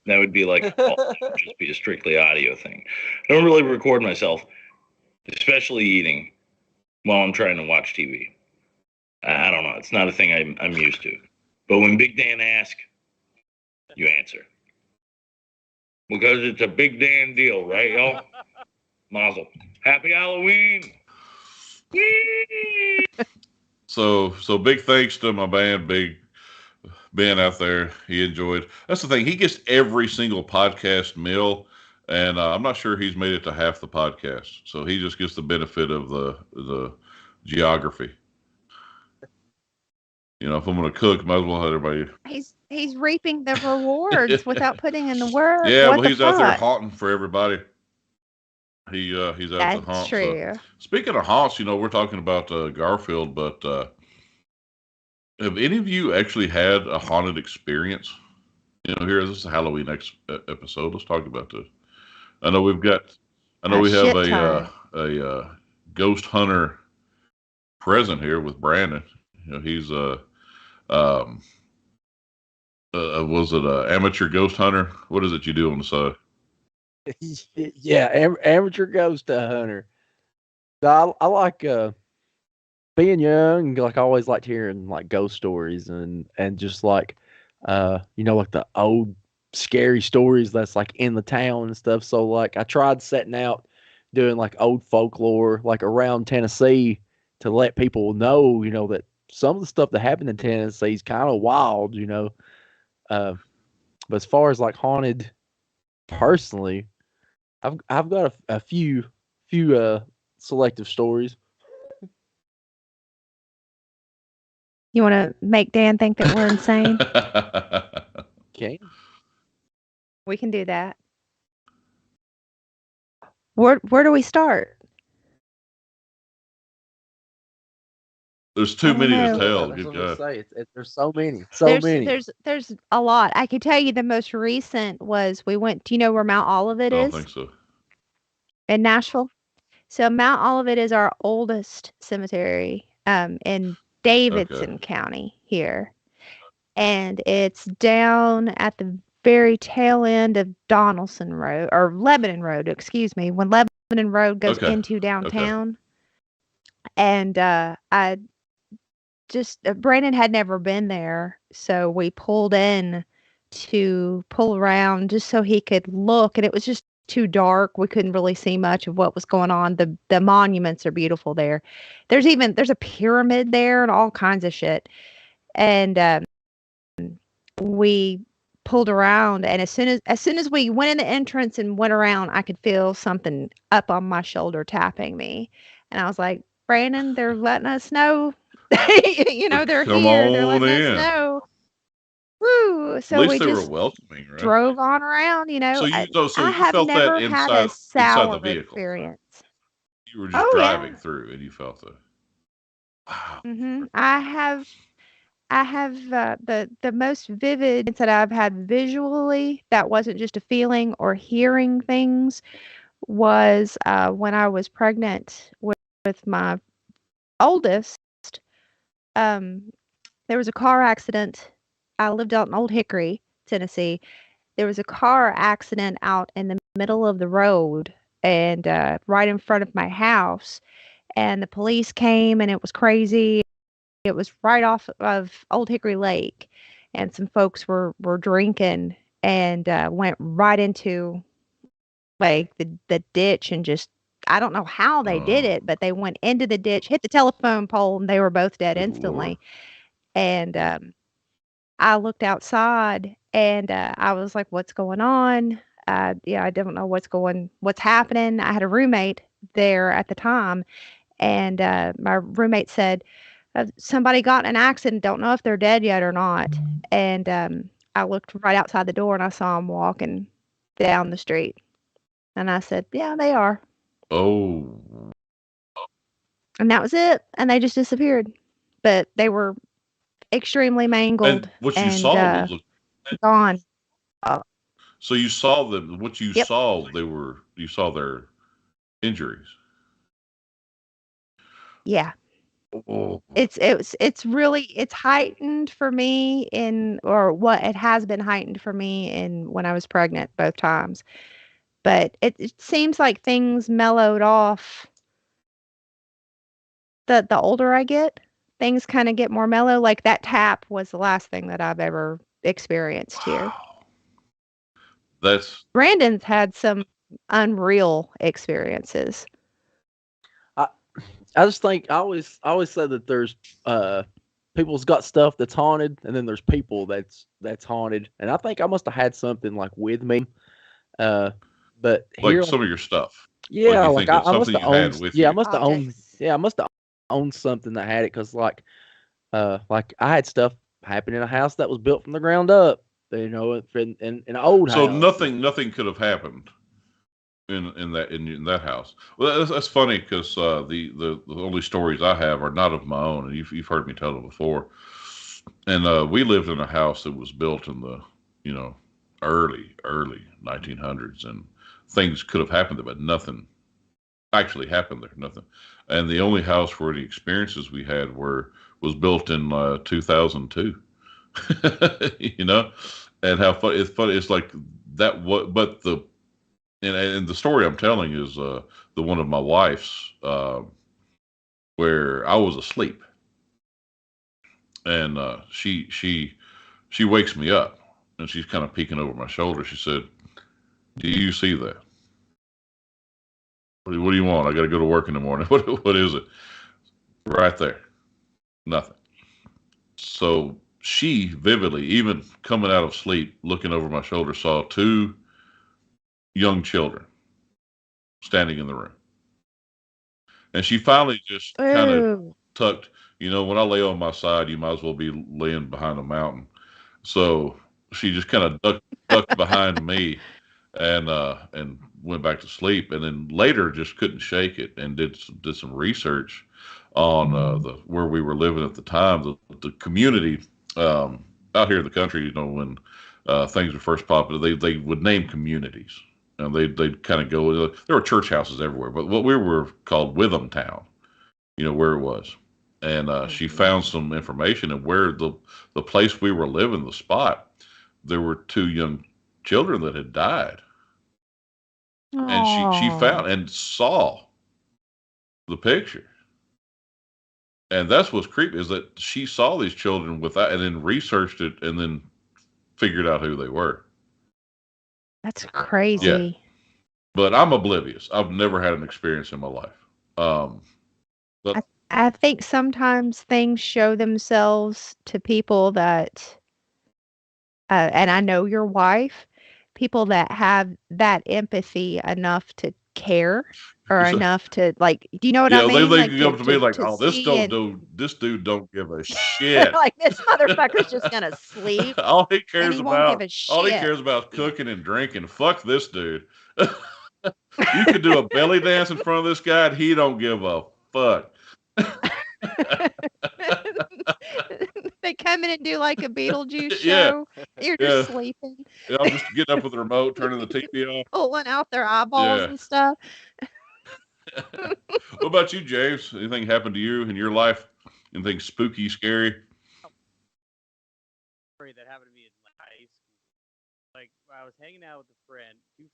that would be like, just be a strictly audio thing. I don't really record myself, especially eating, while I'm trying to watch TV. I don't know. It's not a thing I'm used to. But when Big Dan asks, you answer. Because it's a Big Dan deal, right, y'all? Mazel. Happy Halloween! Yee! So big thanks to my band, Big Ben out there. He enjoyed. That's the thing. He gets every single podcast meal, and I'm not sure he's made it to half the podcast. So he just gets the benefit of the geography. You know, if I'm going to cook, might as well have everybody. He's reaping the rewards without putting in the work. Yeah, What well, the he's out there fuck? haunting for everybody. He's out to That's haunt. true. So. Speaking of haunts, we're talking about Garfield, but have any of you actually had a haunted experience? Here, this is a Halloween episode. Let's talk about this. I know we have a ghost hunter present here with Brandon. He's was it an amateur ghost hunter? What is it you do on the side? Yeah, amateur ghost hunter. I like being young. Like I always liked hearing like ghost stories and just like like the old scary stories that's like in the town and stuff. So like I tried setting out doing like old folklore like around Tennessee to let people know that some of the stuff that happened in Tennessee is kind of wild. But as far as like haunted, personally, I've got a few selective stories. You want to make Dan think that we're insane? Okay. We can do that. Where do we start? There's too many to know. tell. That's Good what I'm God. saying. There's so many. There's a lot. I could tell you the most recent was we went. Do you know where Mount Olivet I don't is think so. in Nashville? So Mount Olivet is our oldest cemetery in Davidson County here, and it's down at the very tail end of Donaldson Road or Lebanon Road. Excuse me, when Lebanon Road goes into downtown, and I. Just Brandon had never been there, so we pulled in to pull around just so he could look, and it was just too dark. We couldn't really see much of what was going on. The monuments are beautiful there. There's a pyramid there and all kinds of shit. And we pulled around, and as soon as we went in the entrance and went around, I could feel something up on my shoulder tapping me. And I was like, Brandon, they're letting us know. They're Come here. They're on letting us in. know. Woo! At So least we they were just welcoming, right? drove on around. So I you have felt that never had a inside the sour vehicle. experience. You were just Oh driving yeah. through, and you felt the wow. I have the most vivid that I've had visually that wasn't just a feeling or hearing things was when I was pregnant with my oldest. Um, there was a car accident. I lived out in Old Hickory, Tennessee. There was a car accident out in the middle of the road and right in front of my house. And the police came and it was crazy. It was right off of Old Hickory Lake, and some folks were drinking and went right into like the ditch and just I don't know how they did Oh, it, but they went into the ditch, hit the telephone pole, and they were both dead good Lord. instantly. And I looked outside and I was like, "What's going on?" Yeah, I don't know what's happening. I had a roommate there at the time, and my roommate said somebody got in an accident. Don't know if they're dead yet or not. And I looked right outside the door and I saw them walking down the street. And I said, "Yeah, they are." Oh, And that was it. And they just disappeared. But they were extremely mangled and what you and saw was gone. Uh, so you saw them. What you yep. saw, you saw their injuries. Yeah. Oh, It's heightened for me or what it has been heightened for me in when I was pregnant both times. But it seems like things mellowed off the older I get. Things kind of get more mellow. Like that tap was the last thing that I've ever experienced here. wow. That's Brandon's had some unreal experiences. I I just think I always say that there's people's got stuff that's haunted, and then there's people that's haunted, and I think I must have had something like with me. Uh, but like here, some of your stuff. Like yeah, you like think I, it's I must something have you had owned, with yeah, I you. must have owned, Objects. yeah, I must have owned something that had it because like I had stuff happen in a house that was built from the ground up, in an old So house. nothing could have happened in that house. Well, that's funny because the only stories I have are not of my own, and you've heard me tell them before. And we lived in a house that was built in the you know early 1900s, and things could have happened there, but nothing actually happened there. Nothing. And the only house where the experiences we had was built in 2002. you know, and how funny it's funny. It's like that. What? But and the story I'm telling is the one of my wife's where I was asleep, and she wakes me up, and she's kind of peeking over my shoulder. She said, "Do you see that? What do you want? I got to go to work in the morning. What is it? Right there, nothing." So she vividly, even coming out of sleep, looking over my shoulder, saw two young children standing in the room. And she finally just kind of Ooh. tucked, when I lay on my side, you might as well be laying behind a mountain. So she just kind of ducked behind me and went back to sleep. And then later just couldn't shake it and did some research on the where we were living at the time. The community out here in the country, when things were first popular, they would name communities. And they'd kind of go. There were church houses everywhere, but what we were called Witham Town, where it was. And she found some information and where the place we were living, the spot, there were two young children that had died, and she Oh, found and saw the picture. And that's what's creepy is that she saw these children without, and then researched it, and then figured out who they were. that's Yeah, crazy. But I'm oblivious. I've never had an experience in my life. But I think sometimes things show themselves to people that, and I know your wife, people that have that empathy enough to care or it's a, enough to like, do you know what I yeah, mean? they Like come up to me like, to "Oh, this see don't and do. This dude don't give a shit. like this motherfucker's just gonna sleep all he and cares he won't give about, a all he shit. cares about is Yeah. cooking and drinking. Fuck this dude. You could do a belly dance in front of this guy, and he don't give a fuck." They come in and do like a Beetlejuice Yeah, show. You're just yeah. sleeping, Yeah, I'm just getting up with the remote, turning the TV off. pulling out their eyeballs Yeah. and stuff. What about you, James? Anything happened to you in your life? Anything spooky, scary? Story that happened to me in high school. Like I was hanging out with two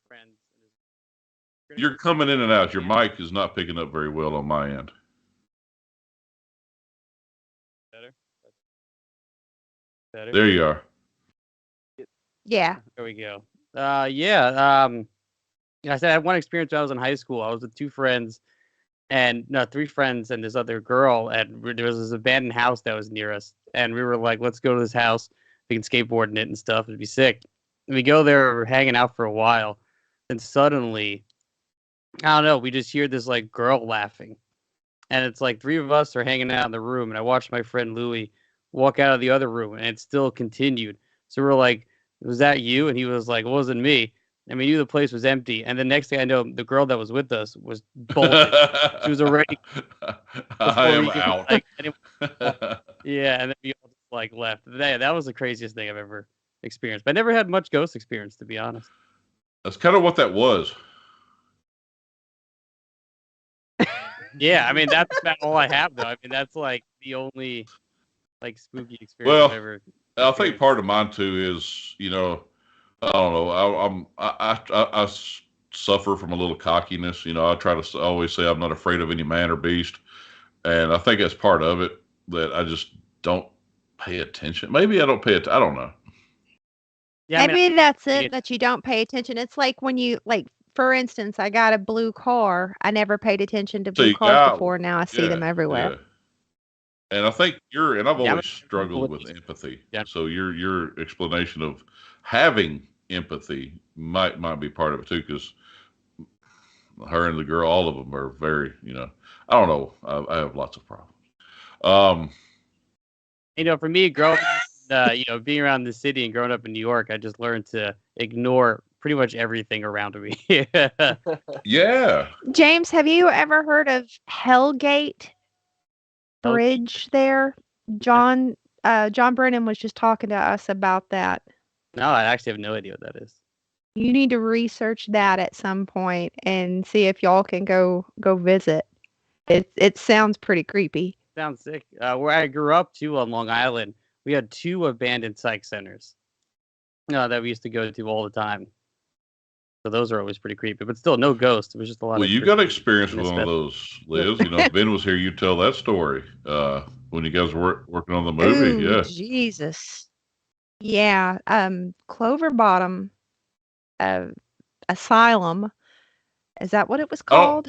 friends. And You're coming in and out. Your mic is not picking up very well on my end. Better. There you are. Yeah. There we go. Yeah. I said I had one experience when I was in high school. I was with three friends and this other girl, and there was this abandoned house that was near us, and we were like, "Let's go to this house. We can skateboard in it and stuff. It'd be sick." And we go there, we're hanging out for a while, and suddenly, I don't know, we just hear this like girl laughing, and it's like three of us are hanging out in the room, and I watched my friend Louie walk out of the other room, and it still continued. So we're like, "Was that you?" And he was like, "It wasn't me." And we knew the place was empty. And the next thing I know, the girl that was with us was bolted. She was already I am we could, out. like, yeah, and then we all just like left. That was the craziest thing I've ever experienced. But I never had much ghost experience, to be honest. That's kind of what that was. Yeah, I mean that's about all I have though. I mean that's like the only like spooky experience Well, I've ever I think experienced. part of mine too is, I don't know. I suffer from a little cockiness. I try to always say I'm not afraid of any man or beast, and I think that's part of it that I just don't pay attention. Maybe I don't pay attention. I don't know. Yeah, I mean, Maybe that's it- it, that you don't pay attention. It's like when you like, for instance, I got a blue car. I never paid attention to So blue you cars got before. one. Now I see Yeah, them everywhere. yeah. And I think and I've Yeah, always I'm struggled with with you. empathy. Yeah. So your explanation of having empathy might be part of it too, because her and the girl, all of them are very, I don't know. I have lots of problems. For me, growing up, being around the city and growing up in New York, I just learned to ignore pretty much everything around me. Yeah. James, have you ever heard of Hellgate Bridge there? John Brennan was just talking to us about that. No, I actually have no idea what that is. You need to research that at some point and see if y'all can go visit. It sounds pretty creepy. Sounds sick. Where I grew up too on Long Island, we had 2 abandoned psych centers that we used to go to all the time. So those are always pretty creepy, but still no ghost. It was just a lot. Well, of you got creepy experience with one of those, Liz. If Ben was here, you'd tell that story when you guys were working on the movie. Ooh, Yeah. Jesus. Yeah. Clover Bottom Asylum. Is that what it was called?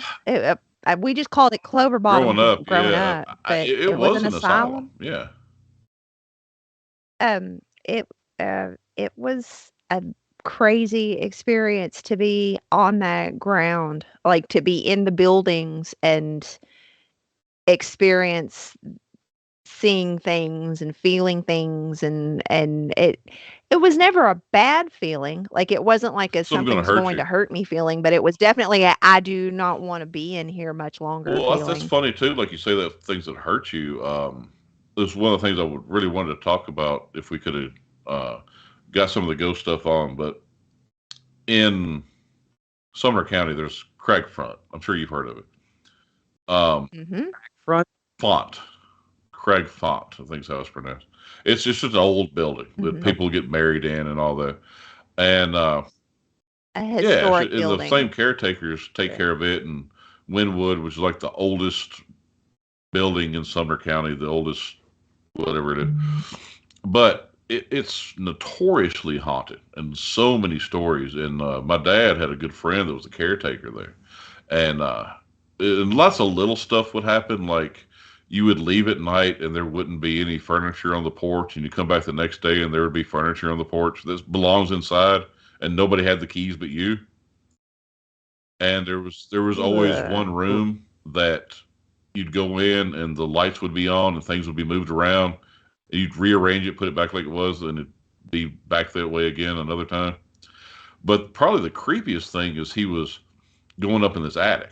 We just called it Clover Bottom growing yeah. up, but It was an asylum. Yeah. It was a crazy experience to be on that ground, like to be in the buildings and experience seeing things and feeling things, and it was never a bad feeling. Like it wasn't like something's going to hurt me feeling, but it was definitely I do not want to be in here much longer. Well, that's funny too. Like you say, that things that hurt you. This is one of the things I would really wanted to talk about if we could have got some of the ghost stuff on. But in Sumner County, there's Craig Front. I'm sure you've heard of it. Font. Craig Font, I think is how it's pronounced. It's just an old building that people get married in and all that. And a historic building. The same caretakers take care of it. And Wynwood, which is like the oldest building in Sumner County, the oldest whatever it is. But it's notoriously haunted, and so many stories. And my dad had a good friend that was a caretaker there, and lots of little stuff would happen, like you would leave at night and there wouldn't be any furniture on the porch, and you come back the next day and there would be furniture on the porch that belongs inside, and nobody had the keys but you. And there was always one room that you'd go in and the lights would be on and things would be moved around. And you'd rearrange it, put it back like it was, and it'd be back that way again another time. But probably the creepiest thing is he was going up in this attic.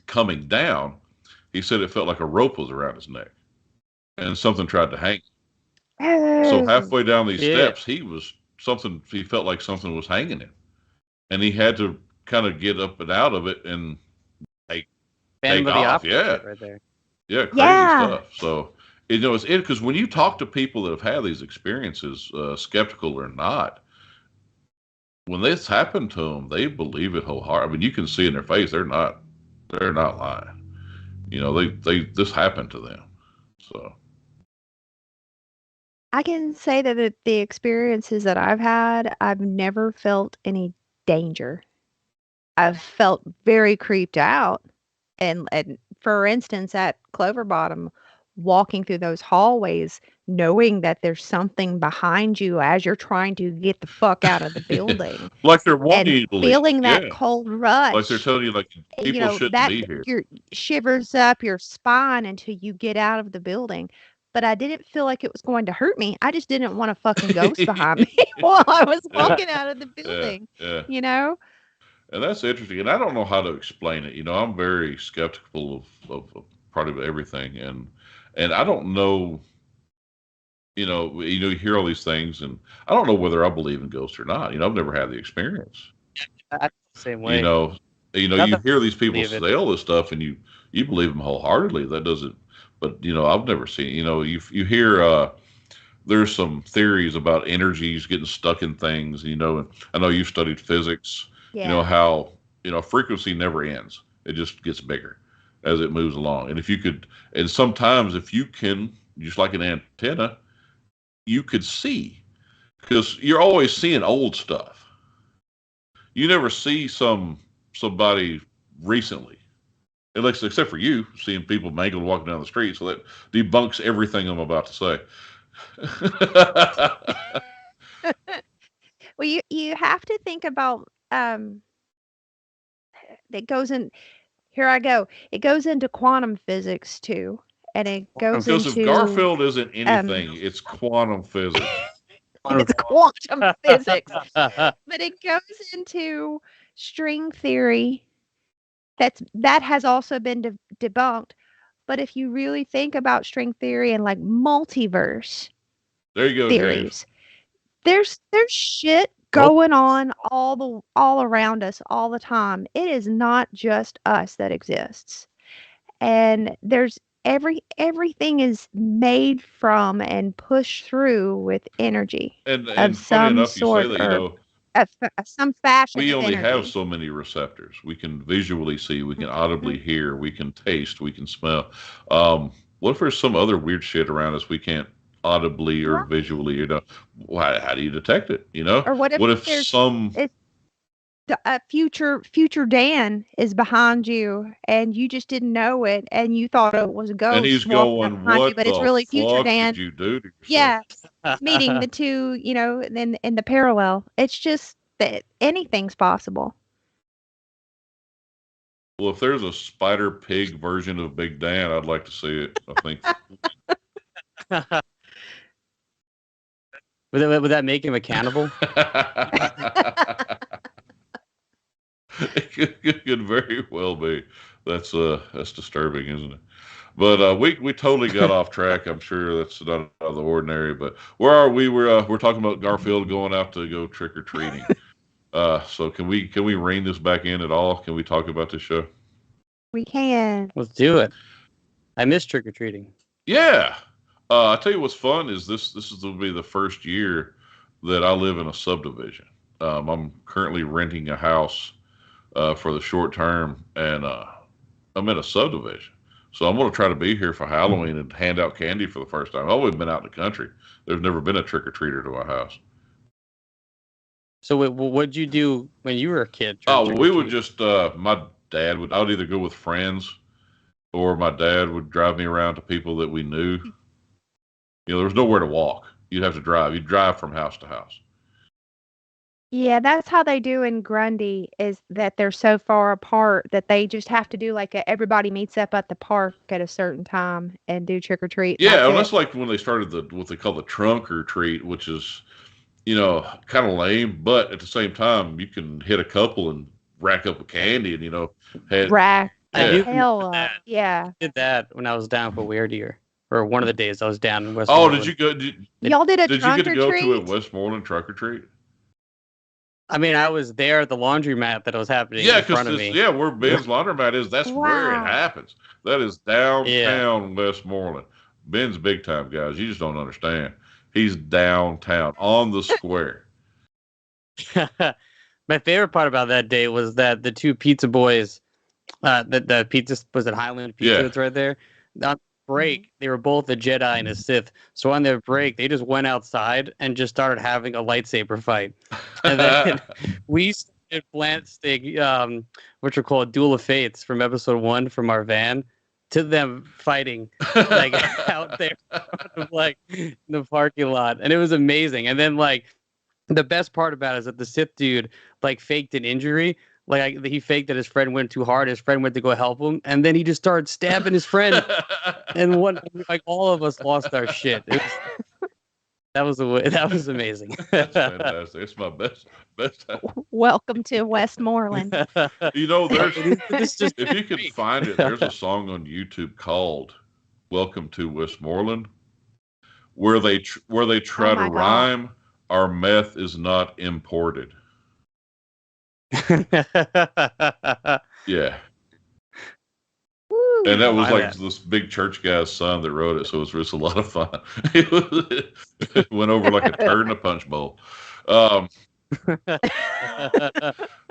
Coming down, he said it felt like a rope was around his neck and something tried to hang. So Oh, halfway down these Yeah. steps, he felt like something was hanging him. And he had to kind of get up and out of it and take Phantom take of the off. Opera Yeah. right there. Yeah, crazy yeah. stuff. So, it's it because when you talk to people that have had these experiences, skeptical or not, when this happened to them, they believe it wholeheartedly. I mean, you can see in their face they're not lying. This happened to them. So, I can say that the experiences that I've had, I've never felt any danger. I've felt very creeped out. And for instance, at Clover Bottom, walking through those hallways, knowing that there's something behind you as you're trying to get the fuck out of the building, like they're wanting and you to believe. feeling that Yeah, cold like they're rush, telling you, like people shouldn't that be here. your shivers up your spine until you get out of the building. But I didn't feel like it was going to hurt me. I just didn't want a fucking ghost behind me while I was Yeah, walking out of the yeah, building, yeah. you know? And that's interesting. And I don't know how to explain it. I'm very skeptical of probably everything, and I don't know. You hear all these things, and I don't know whether I believe in ghosts or not. I've never had the experience. I feel the same You way. know, Not you that hear these I people believe it. say all this stuff, and you believe them wholeheartedly. That doesn't, but I've never seen. You hear there's some theories about energies getting stuck in things. And I know you've studied physics. Yeah. How frequency never ends. It just gets bigger as it moves along. And sometimes if you can, just like an antenna, you could see because you're always seeing old stuff. You never see somebody recently, except for you seeing people mangled walking down the street. So that debunks everything I'm about to say. Well, you have to think about it goes in here I go. It goes into quantum physics too. And it goes Because if into Garfield isn't um anything, it's quantum physics. it's quantum physics. But it goes into string theory. That has also been debunked. But if you really think about string theory and like multiverse There you go, James. theories, there's shit Well, going on all around us all the time. It is not just us that exists. And there's everything is made from and pushed through with energy of and funny some enough, you say sort that, or some fashion we of only have energy. so many receptors. We can visually see, we can audibly hear, we can taste, we can smell. What if there's some other weird shit around us we can't audibly or Right. visually, how do you detect it? Or what if What if there's some, if a future Dan is behind you and you just didn't know it and you thought it was a and he's ghost walking up going, behind you, what but it's the really future fuck did Dan. you do to yourself? Yeah, meeting the two, in the parallel. It's just that anything's possible. Well, if there's a spider pig version of Big Dan, I'd like to see it. I think. Would that make him a cannibal? It could very well be. That's disturbing, isn't it? But we totally got off track. I'm sure that's not out of the ordinary. But where are we? We're talking about Garfield going out to go trick or treating. So can we rein this back in at all? Can we talk about this show? We can. Let's do it. I miss trick or treating. Yeah. I tell you what's fun is this is to be the first year that I live in a subdivision. I'm currently renting a house for the short term, and I'm in a subdivision. So I'm going to try to be here for Halloween and hand out candy for the first time. I've always been out in the country. There's never been a trick-or-treater to my house. So what'd you do when you were a kid? Oh, we would just, my dad would, I would either go with friends or my dad would drive me around to people that we knew. There was nowhere to walk. You'd have to drive. You'd drive from house to house. Yeah, that's how they do in Grundy, is that they're so far apart that they just have to do like everybody meets up at the park at a certain time and do trick or treat. Yeah, that's like when they started what they call the trunk or treat, which is, kind of lame, but at the same time, you can hit a couple and rack up a candy and, rack Yeah. hell up. Yeah. I did that when I was down for Weird Year, or one of the days I was down in West. Oh, did you go? Y'all did a Did you trunk get to or go treat? to a Westmoreland trunk or treat? I mean, I was there at the laundromat that was happening Yeah, in front of me. Yeah, where Ben's laundromat is, that's where it Wow. happens. That is downtown Westmoreland. Ben's big time, guys. You just don't understand. He's downtown on the square. My favorite part about that day was that the two pizza boys, the pizza was at Highland Pizza. Yeah. It's right there. On break, they were both a Jedi and a Sith. So on their break, they just went outside and just started having a lightsaber fight. And then we started blasting, which are called Duel of Fates from episode 1 from our van, to them fighting like out there, like in the parking lot, and it was amazing. And then like the best part about it is that the Sith dude like faked an injury. Like he faked that his friend went too hard. His friend went to go help him, and then he just started stabbing his friend. And like all of us lost our shit. That was amazing. That's fantastic. It's my best time. Welcome to Westmoreland. There's if you can find it, there's a song on YouTube called "Welcome to Westmoreland," where they try to rhyme, "Our meth is not imported." Yeah. Woo. And that was like this big church guy's son that wrote it, so it was just a lot of fun. It went over like a turd in a punch bowl. But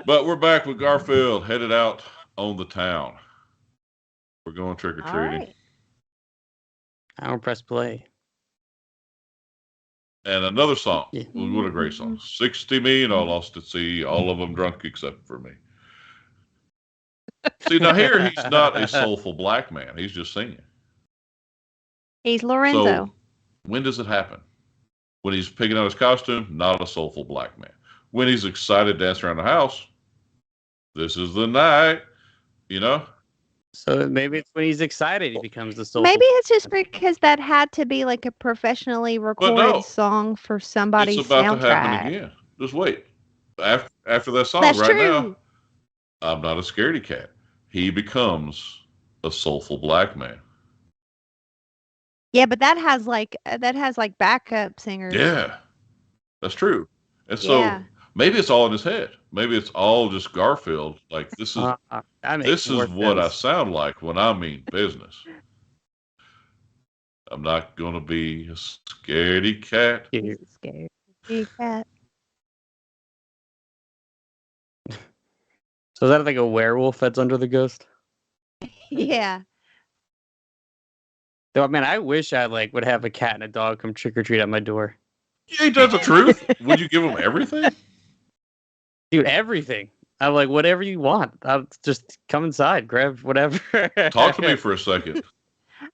we're back with Garfield, headed out on the town. We're going trick or treating. Right. I don't press play. And another song. Yeah. What a great song. 60 million I lost at sea, all of them drunk except for me. See, now here he's not a soulful black man. He's just singing. He's Lorenzo. So when does it happen? When he's picking out his costume, not a soulful black man. When he's excited to dance around the house, this is the night, So maybe it's when he's excited he becomes the soul. Maybe it's just because that had to be like a professionally recorded song for somebody's it's about soundtrack. to happen again. Just wait. After that song That's right true. now, I'm not a scaredy cat. He becomes a soulful black man. Yeah, but that has like backup singers. Yeah, that's true. And so maybe it's all in his head. Maybe it's all just Garfield. Like this is what I sound like when I mean business. I'm not gonna be a scaredy cat. He's a scaredy cat. So is that like a werewolf that's under the ghost? Yeah. Though, I mean, I wish I would have a cat and a dog come trick or treat at my door. Ain't that the truth? Would you give them everything? Dude, everything. I'm like, whatever you want. I'll just come inside, grab whatever. Talk to me for a second.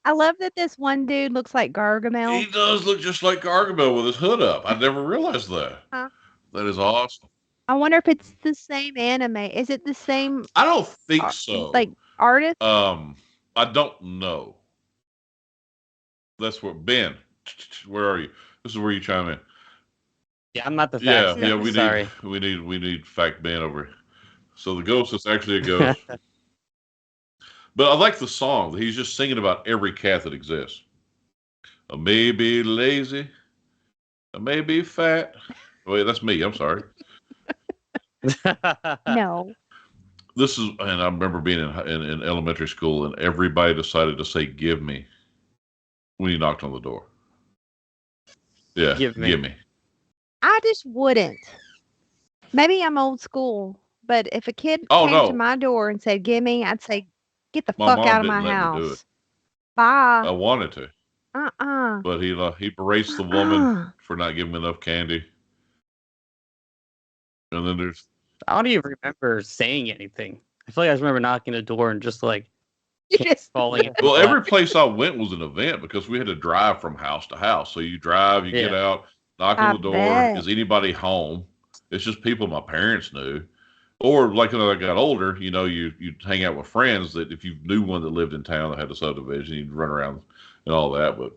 I love that this one dude looks like Gargamel. He does look just like Gargamel with his hood up. I never realized that. Huh? That is awesome. I wonder if it's the same anime. Is it the same? I don't think so. Like artist? I don't know. That's where Ben. Where are you? This is where you chime in. Yeah, I'm not the facts. Yeah. We need fact Ben over here. So the ghost is actually a ghost. But I like the song. He's just singing about every cat that exists. I may be lazy. I may be fat. Wait, that's me. I'm sorry. No. This is, and I remember being in elementary school, and everybody decided to say "give me" when you knocked on the door. Yeah, give me. I just wouldn't. Maybe I'm old school, but if a kid came to my door and said "give me," I'd say, "Get the fuck out of my house." Bye. I wanted to, but he beraced the woman for not giving him enough candy. And then there's I don't even remember saying anything. I feel like I just remember knocking the door and just like You just falling into well, my every lap. place I went was an event because we had to drive from house to house. So you drive, you get Yeah. out, knock on I the door. bet. Is anybody home? It's just people my parents knew. Or like when I got older, you'd hang out with friends that if you knew one that lived in town that had a subdivision, you'd run around and all that. But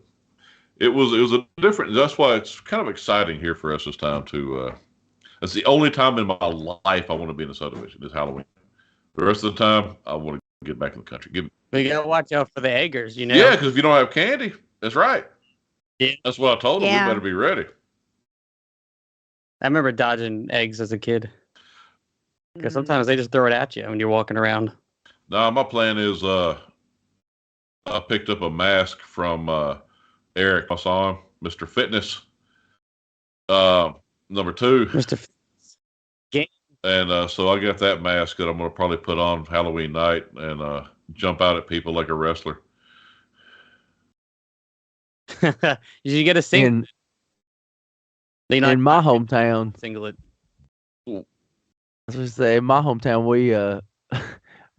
it was a different. That's why it's kind of exciting here for us this time to. That's the only time in my life I want to be in a subdivision is Halloween. The rest of the time, I want to get back in the country. But you gotta watch out for the eggers, you know? Yeah, because if you don't have candy, that's right. Yeah. That's what I told them. Yeah. We better be ready. I remember dodging eggs as a kid. Because sometimes they just throw it at you when you're walking around. Now, my plan is I picked up a mask from Eric. I saw him, Mr. Fitness. Number 2. Mr. And so I got that mask that I'm going to probably put on Halloween night and jump out at people like a wrestler. You should get a singlet. In my hometown, Singlet. I was going to say, in my hometown,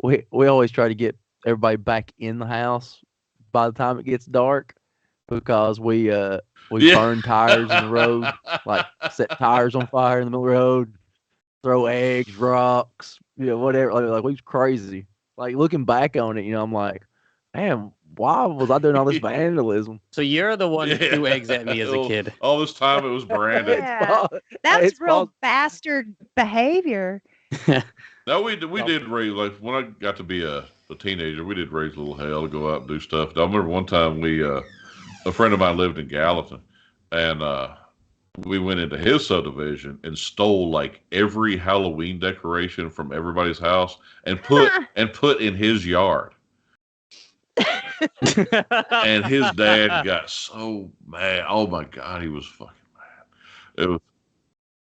we always try to get everybody back in the house by the time it gets dark because we burn tires in the road, like set tires on fire in the middle of the road, throw eggs, rocks, whatever. Like we was crazy. Like looking back on it, I'm like, man, why was I doing all this vandalism? So you're the one who threw eggs at me as a kid. All this time it was Brandon. Yeah. That's real bastard behavior. No, we did raise, like when I got to be a teenager, we did raise a little hell to go out and do stuff. I remember one time a friend of mine lived in Gallatin, and we went into his subdivision and stole like every Halloween decoration from everybody's house and put in his yard. And his dad got so mad. Oh my God, he was fucking mad. It was.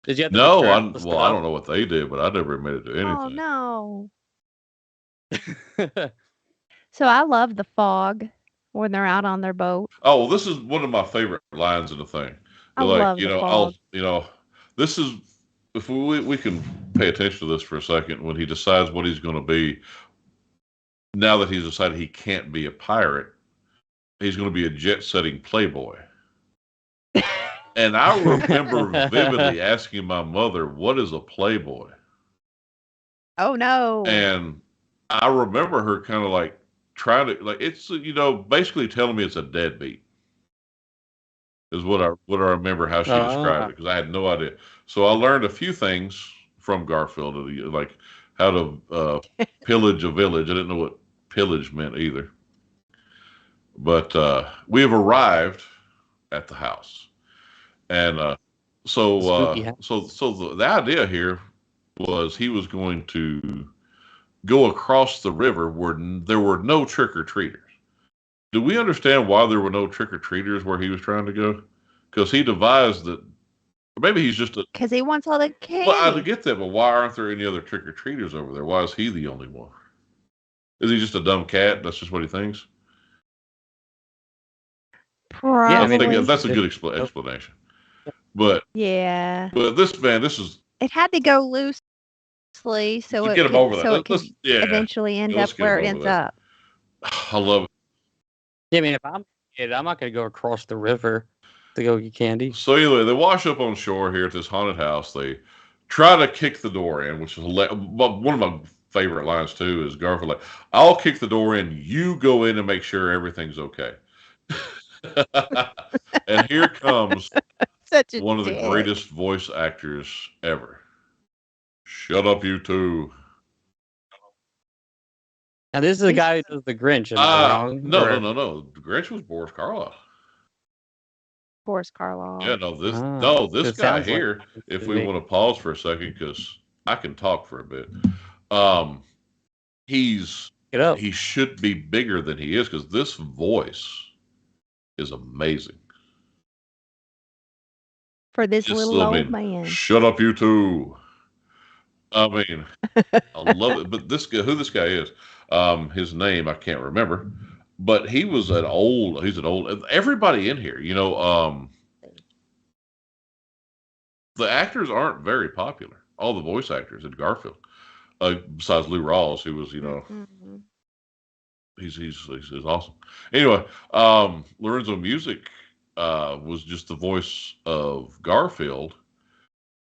Did you have to No, return I the don't know what they did, but I never admitted to anything. Oh no. stuff? So I love the fog when they're out on their boat. Oh, well, this is one of my favorite lines in the thing. I Like, love the fog. this is, if we can pay attention to this for a second, when he decides what he's going to be, now that he's decided he can't be a pirate, he's going to be a jet-setting playboy. And I remember vividly asking my mother, what is a playboy? Oh no. And I remember her kind of like trying to, like, it's, basically telling me it's a deadbeat. Is what I remember how she described it, because I had no idea. So I learned a few things from Garfield, like how to pillage a village. I didn't know what pillage meant either. But we have arrived at the house. And so the idea here was he was going to go across the river where there were no trick-or-treaters. Do we understand why there were no trick-or-treaters where he was trying to go? Because he devised that, or maybe he's just because he wants all the candy. Well, I get that, but why aren't there any other trick-or-treaters over there? Why is he the only one? Is he just a dumb cat? That's just what he thinks? Probably. Yeah, I think that's a good explanation. But yeah, but this is. It had to go loosely so it get him could, over that. so it Let's could yeah. eventually end Let's up get where him it over ends that. up. I love it. Yeah, I mean, if I'm a kid, I'm not going to go across the river to go get candy. So anyway, they wash up on shore here at this haunted house. They try to kick the door in, which is one of my favorite lines too. Is Garfield like, "I'll kick the door in. You go in and make sure everything's okay." And here comes one of the greatest voice actors ever. Shut up, you two. Now, this is the guy who does the Grinch. Am I wrong? No. The Grinch was Boris Karloff. Boris Karloff. Yeah, this guy here, if we want to pause for a second, because I can talk for a bit. He should be bigger than he is, because this voice is amazing. For this little old man. Shut up, you two. I mean, I love it. But who this guy is, his name I can't remember. But he's an old. Everybody in here, the actors aren't very popular. All the voice actors in Garfield, besides Lou Rawls, who was, Mhm. he's awesome. Anyway, Lorenzo Music was just the voice of Garfield,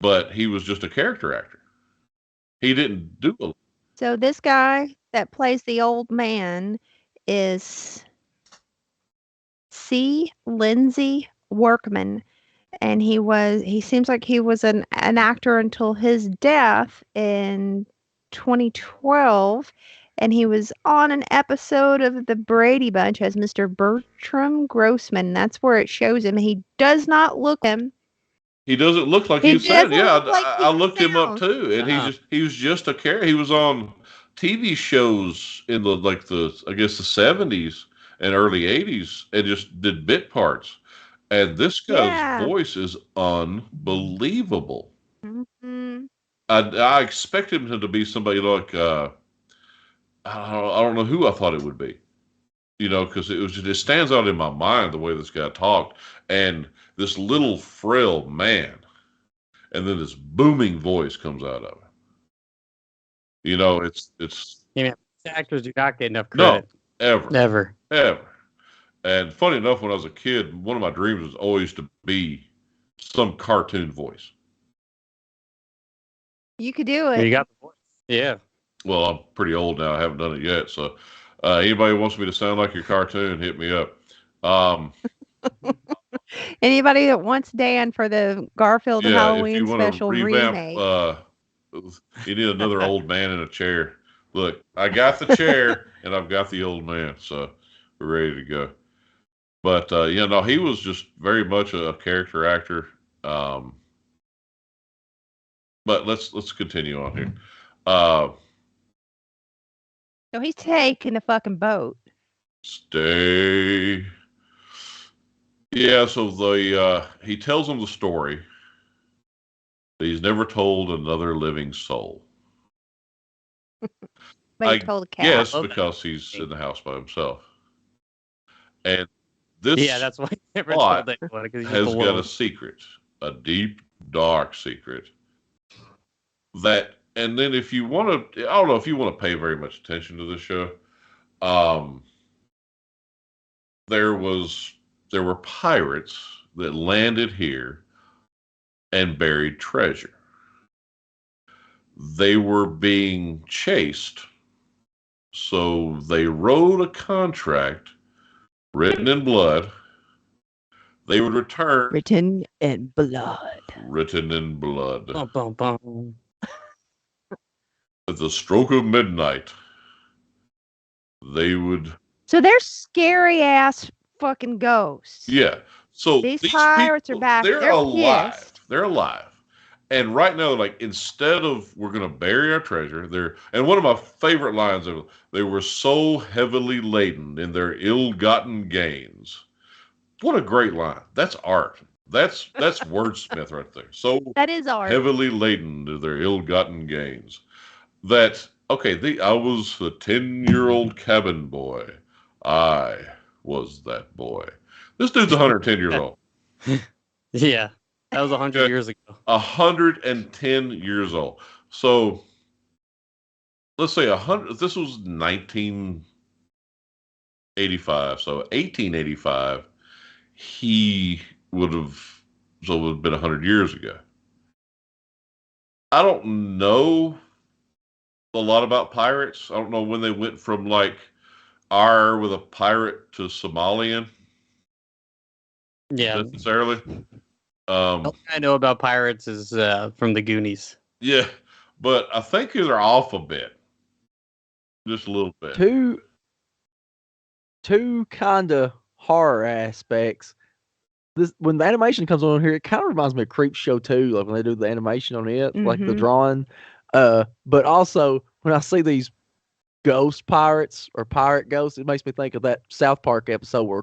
but he was just a character actor. He didn't do a. So this guy that plays the old man is C. Lindsay Workman, and he seems like he was an actor until his death in 2012, and he was on an episode of the Brady Bunch as Mr. Bertram Grossman. That's where it shows him. He does not look him. He doesn't look like He you said. doesn't Yeah, look like I he looked him up sounds. too, and he was just a character. He was on TV shows in the I guess the 70s and early 80s, and just did bit parts. And this guy's Yeah. voice is unbelievable. Mhm. I expected him to be somebody like I don't know who I thought it would be. Because it stands out in my mind the way this guy talked, and this little frail man, and then this booming voice comes out of him. It's Yeah, man, these actors do not get enough no credit. ever Never. ever. And funny enough, when I was a kid, one of my dreams was always to be some cartoon voice. You could do You it. got the voice. Yeah. Well, I'm pretty old now. I haven't done it yet. So, anybody who wants me to sound like your cartoon, hit me up. Anybody that wants Dan for the Garfield Yeah, if Halloween you want to Special revamp, remake. you need another old man in a chair. Look, I got the chair and I've got the old man, so we're ready to go. But no, he was just very much a character actor. But let's continue on here. So he's taking the fucking boat. Stay. Yeah, so he tells them the story that he's never told another living soul. But he I told a cat. guess because he's in the house by himself. And this that's why he never plot told anyone because he's has just got alone. a secret, a deep, dark secret. And then if you want to, I don't know if you want to pay very much attention to this show. There were pirates that landed here and buried treasure. They were being chased, so they wrote a contract written in blood. They would return. Written in blood. Written in blood. Bum, bum, bum. At the stroke of midnight, they would. So they're scary ass fucking ghosts. Yeah. So these pirates people, are back. They're alive. Pissed. They're alive. And right now, like, instead of we're going to bury our treasure, and one of my favorite lines of they were so heavily laden in their ill-gotten gains. What a great line. That's art. That's wordsmith right there. So that is art. Heavily laden to their ill-gotten gains. I was a 10-year-old cabin boy. I was that boy. This dude's 110 years old. Yeah. That was 100 years ago. 110 years old. So let's say 100. This was 1985. So 1885, he would have been 100 years ago. I don't know a lot about pirates. I don't know when they went from like with a pirate to Somalian. Yeah. Necessarily. All I know about pirates is from the Goonies. Yeah, but I think they're off a bit, just a little bit. Two kind of horror aspects. When the animation comes on here, it kind of reminds me of Creepshow too, like when they do the animation on it, like the drawing. But also when I see these ghost pirates or pirate ghosts, it makes me think of that South Park episode where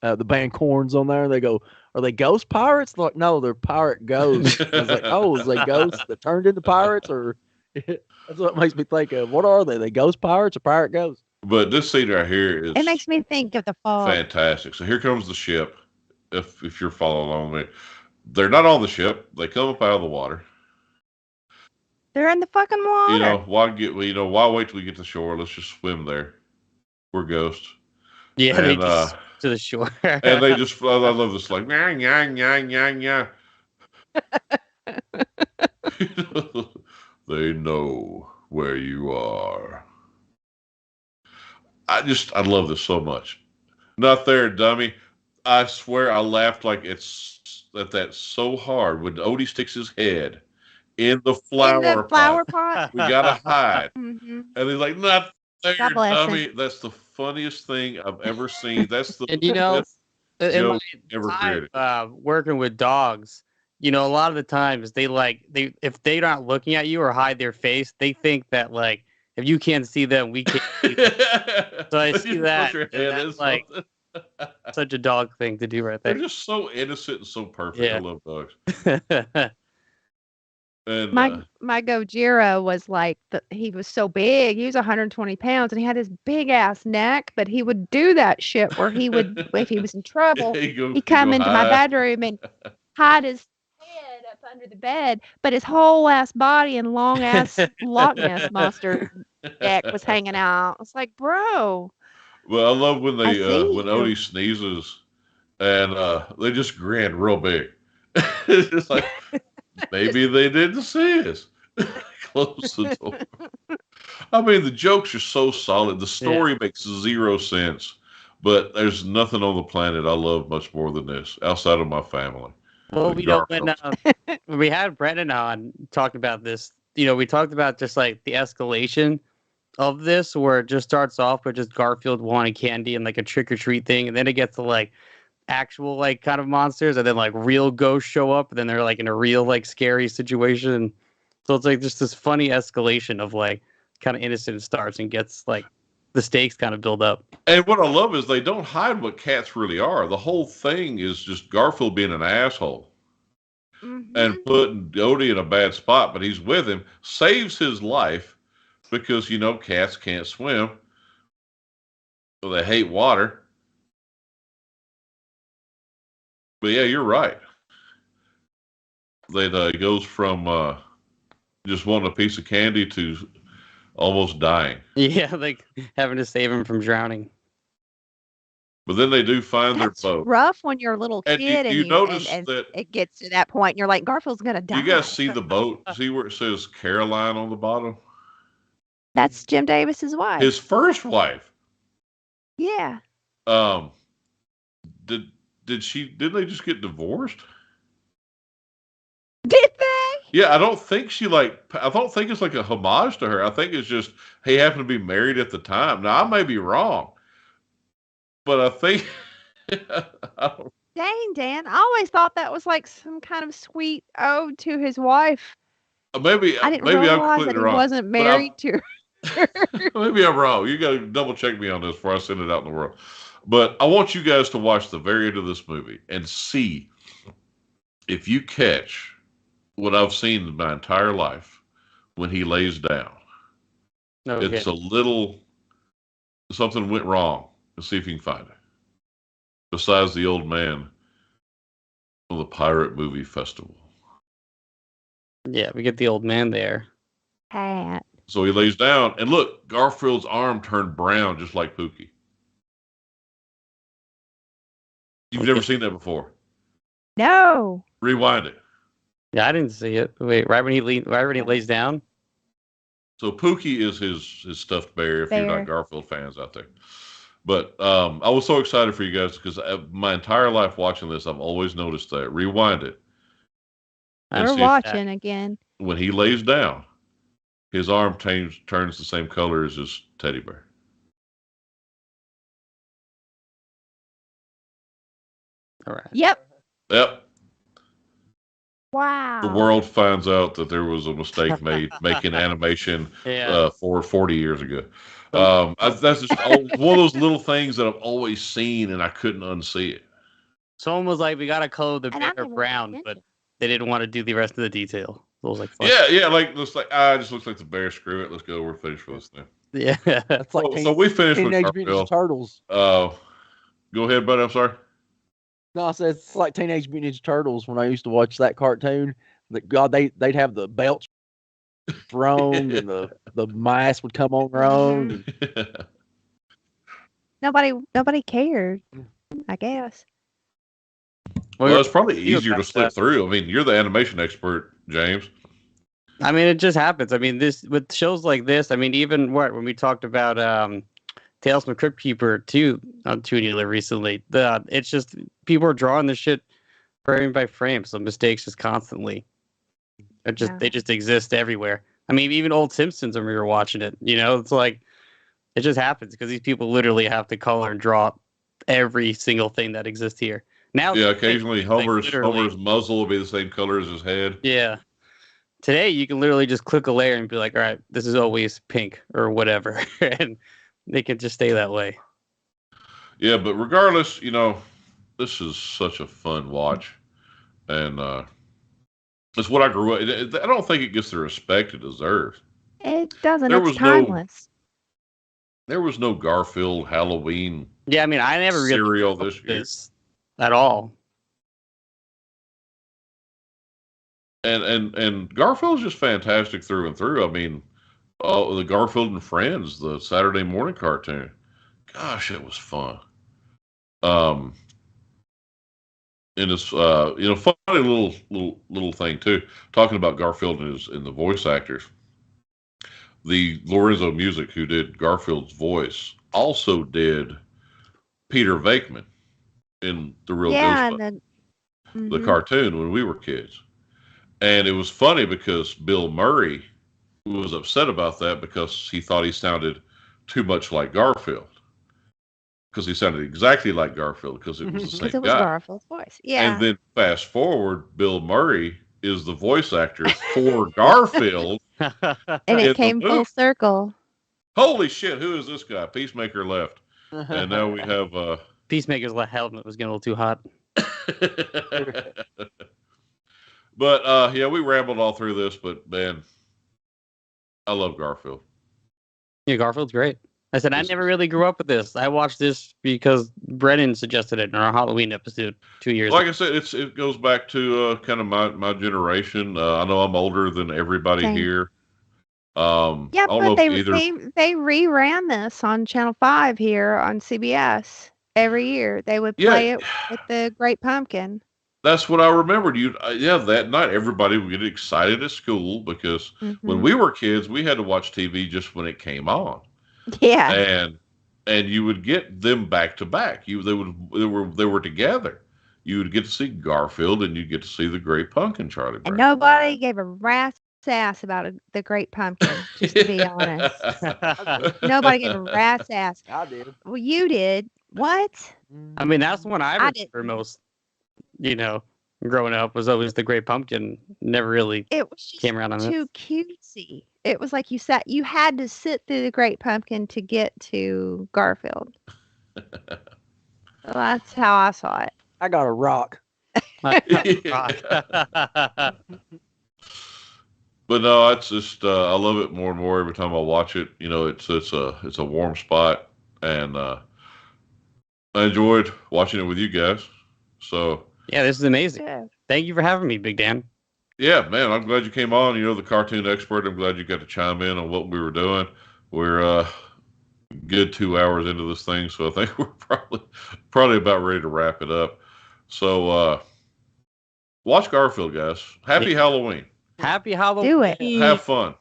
the band Korn's on there. And they go, "Are they ghost pirates?" They're like, "No, they're pirate ghosts." I was like, "Oh, is they ghosts that turned into pirates?" Or that's what it makes me think of. What are they? They ghost pirates or pirate ghosts? But this scene right here is It makes me think of the fog. fantastic. So here comes the ship. If you're following along with me, they're not on the ship. They come up out of the water. They're in the fucking water. Why wait till we get to shore? Let's just swim there. We're ghosts. Yeah, And, they just to the shore. And they just, I love this, like, yeah, yeah, yeah, yeah, yeah. They know where you are. I love this so much. Not there, dummy. I swear I laughed like that's so hard when Odie sticks his head in the flower pot. We gotta hide. Mm-hmm. And he's like, not there, God bless dummy. him. That's the funniest thing I've ever seen. That's the And best in my joke ever time, created. working with dogs, a lot of the times if they're not looking at you or hide their face, they think that like if you can't see them, we can't see them. So I see that. That's like such a dog thing to do right there. They're just so innocent and so perfect. Yeah. I love dogs. And My Gojira was like he was so big. He was 120 pounds, and he had this big ass neck. But he would do that shit where he would, if he was in trouble, he'd come into my bedroom and hide his head up under the bed. But his whole ass body and long ass Loch Ness monster neck was hanging out. It's like, bro. Well, I love when I they see when you. Odie sneezes, and they just grin real big. It's just like maybe they didn't see us. Close the door. I mean, the jokes are so solid. The story makes zero sense, but there's nothing on the planet I love much more than this outside of my family. Well, The when we had Brennan on talking about this, we talked about just like the escalation of this, where it just starts off with just Garfield wanting candy and like a trick or treat thing, and then it gets to like actual like kind of monsters, and then like real ghosts show up, and then they're like in a real like scary situation. So it's like just this funny escalation of like kind of innocent starts and gets like the stakes kind of build up. And what I love is they don't hide what cats really are. The whole thing is just Garfield being an asshole and putting Odie in a bad spot, but he's with him, saves his life because, cats can't swim. So they hate water. But yeah, you're right. It goes from just wanting a piece of candy to almost dying. Yeah, like having to save him from drowning. But then they do find That's their boat. rough when you're a little And kid you notice and that it gets to that point and you're like, Garfield's gonna die. you guys see the boat? See where it says Caroline on the bottom? That's Jim Davis's wife. His first wife. Yeah. Didn't they just get divorced? Did they? Yeah, I don't think it's like a homage to her. I think it's just he happened to be married at the time. Now I may be wrong, but I think Dang, Dan. I always thought that was like some kind of sweet ode to his wife. maybe I didn't I'm realize completely that he wrong. wasn't married to her. Maybe I'm wrong. You got to double check me on this before I send it out in the world. But I want you guys to watch the very end of this movie and see if you catch what I've seen in my entire life when he lays down. Okay. It's a little something went wrong. Let's see if you can find it. Besides the old man from the Pirate Movie Festival. Yeah, we get the old man there. Pat. So he lays down, and look, Garfield's arm turned brown just like Pookie. You've never seen that before. No. Rewind it. Yeah, I didn't see it. Wait, right when he lays down. So Pookie is his stuffed bear. If you're not Garfield fans out there, but I was so excited for you guys because my entire life watching this, I've always noticed that. Rewind it. We're watching again. When he lays down, his arm turns the same color as his teddy bear. All right. Yep. Wow. The world finds out that there was a mistake made making animation 40 years ago. That's just one of those little things that I've always seen, and I couldn't unsee it. Someone was like, "We gotta color the bear brown," but they didn't want to do the rest of the detail. So it was like, fuck. Yeah, like looks like it just looks like the bear. Screw it, let's go. We're finished with this thing. Yeah. That's like So we finished with Teenage Mutant Ninja Garfield. Turtles. Go ahead, buddy. I'm sorry. No, I said it's like Teenage Mutant Ninja Turtles when I used to watch that cartoon. That God, they'd have the belts thrown and the mask would come on their own. Nobody cared, I guess. Well, it's probably easier to slip through. I mean, you're the animation expert, James. I mean, it just happens. I mean, this with shows like this. I mean, even when we talked about Tales from the Crypt Keeper 2 on Tubular recently, it's just people are drawing this shit frame by frame, so mistakes just constantly. They just exist everywhere. I mean, even old Simpsons when we were watching it, it's like it just happens because these people literally have to color and draw every single thing that exists here. Now, yeah, occasionally Homer's muzzle will be the same color as his head. Yeah. Today, you can literally just click a layer and be like, all right, this is always pink or whatever. And they can just stay that way. Yeah, but regardless, this is such a fun watch. And it's what I grew up. I don't think it gets the respect it deserves. It doesn't. It's timeless. There was no Garfield Halloween. Yeah, I mean, I never really cereal this year at all. And Garfield's just fantastic through and through. I mean, the Garfield and Friends, the Saturday morning cartoon. Gosh, it was fun. And it's funny little thing too. Talking about Garfield and the voice actors. The Lorenzo Music, who did Garfield's voice, also did Peter Venkman in the real Ghostbusters, the cartoon when we were kids. And it was funny because Bill Murray was upset about that because he thought he sounded too much like Garfield. Because he sounded exactly like Garfield because it was the same guy. It was Garfield's voice. Yeah. And then fast forward, Bill Murray is the voice actor for Garfield. And it came full circle. Holy shit, who is this guy? Peacemaker left. And now we have... Peacemaker's helmet was getting a little too hot. But, yeah, we rambled all through this, but, man, I love Garfield. Yeah, Garfield's great. I said, I never really grew up with this. I watched this because Brennan suggested it in our Halloween episode 2 years ago. Like I said, it goes back to kind of my generation. I know I'm older than everybody here. Yeah, but they reran this on Channel 5 here on CBS every year. They would play it with the Great Pumpkin. That's what I remembered. That night everybody would get excited at school because when we were kids, we had to watch TV just when it came on. Yeah. And you would get them back to back. They were together. You would get to see Garfield and you'd get to see the Great Pumpkin, Charlie Brown. And nobody gave a rat's ass about the Great Pumpkin, just to be honest. Nobody gave a rat's ass. I did. Well, you did. What? I mean, that's the one I remember most, growing up was always the Great Pumpkin. Never really came around on it. Too cutesy. It was like you had to sit through the Great Pumpkin to get to Garfield. Well, that's how I saw it. I got a rock. But no, it's just I love it more and more every time I watch it. It's a warm spot, and I enjoyed watching it with you guys. So yeah, this is amazing. Yeah. Thank you for having me, Big Dan. Yeah, man, I'm glad you came on. The cartoon expert. I'm glad you got to chime in on what we were doing. We're good 2 hours into this thing, so I think we're probably about ready to wrap it up. So watch Garfield, guys. Happy Halloween. Happy Halloween. Do it. Have fun.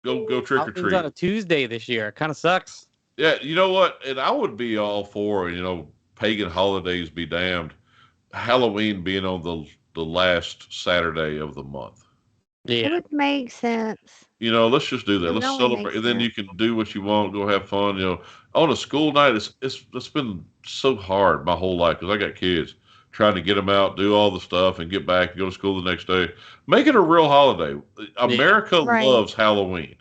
Go trick or treat. It's on a Tuesday this year. Kind of sucks. Yeah, you know what? And I would be all for, pagan holidays be damned. Halloween being on the last Saturday of the month. Yeah. It would make sense. Let's just do that. Let's celebrate. And then you can do what you want, go have fun. On a school night, it's been so hard my whole life because I got kids trying to get them out, do all the stuff, and get back and go to school the next day. Make it a real holiday. America loves Halloween.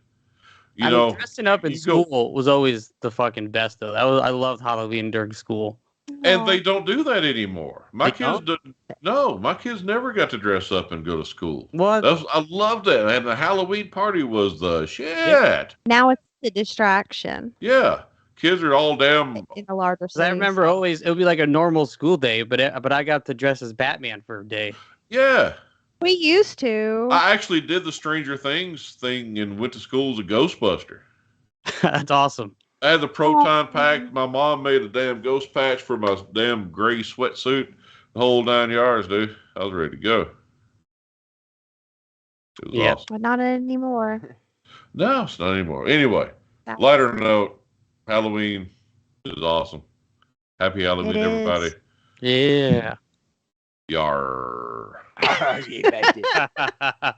Dressing up in school was always the fucking best, though. I loved Halloween during school. And they don't do that anymore. My kids never got to dress up and go to school. What? I loved that. And the Halloween party was the shit. Now it's a distraction Yeah, kids are all damn. in a larger 'Cause I cities. remember always it would be like a normal school day, but I got to dress as Batman for a day. Yeah, We used to. I actually did the Stranger Things thing and went to school as a Ghostbuster. That's awesome. I had the proton Aw. pack. My mom made a damn ghost patch for my damn gray sweatsuit. The whole 9 yards, dude. I was ready to go. It was Yep. awesome. But not anymore. No, it's not anymore. Anyway, That- lighter note, Halloween is awesome. Happy Halloween, It is. everybody. Yeah. Yar. You bet it.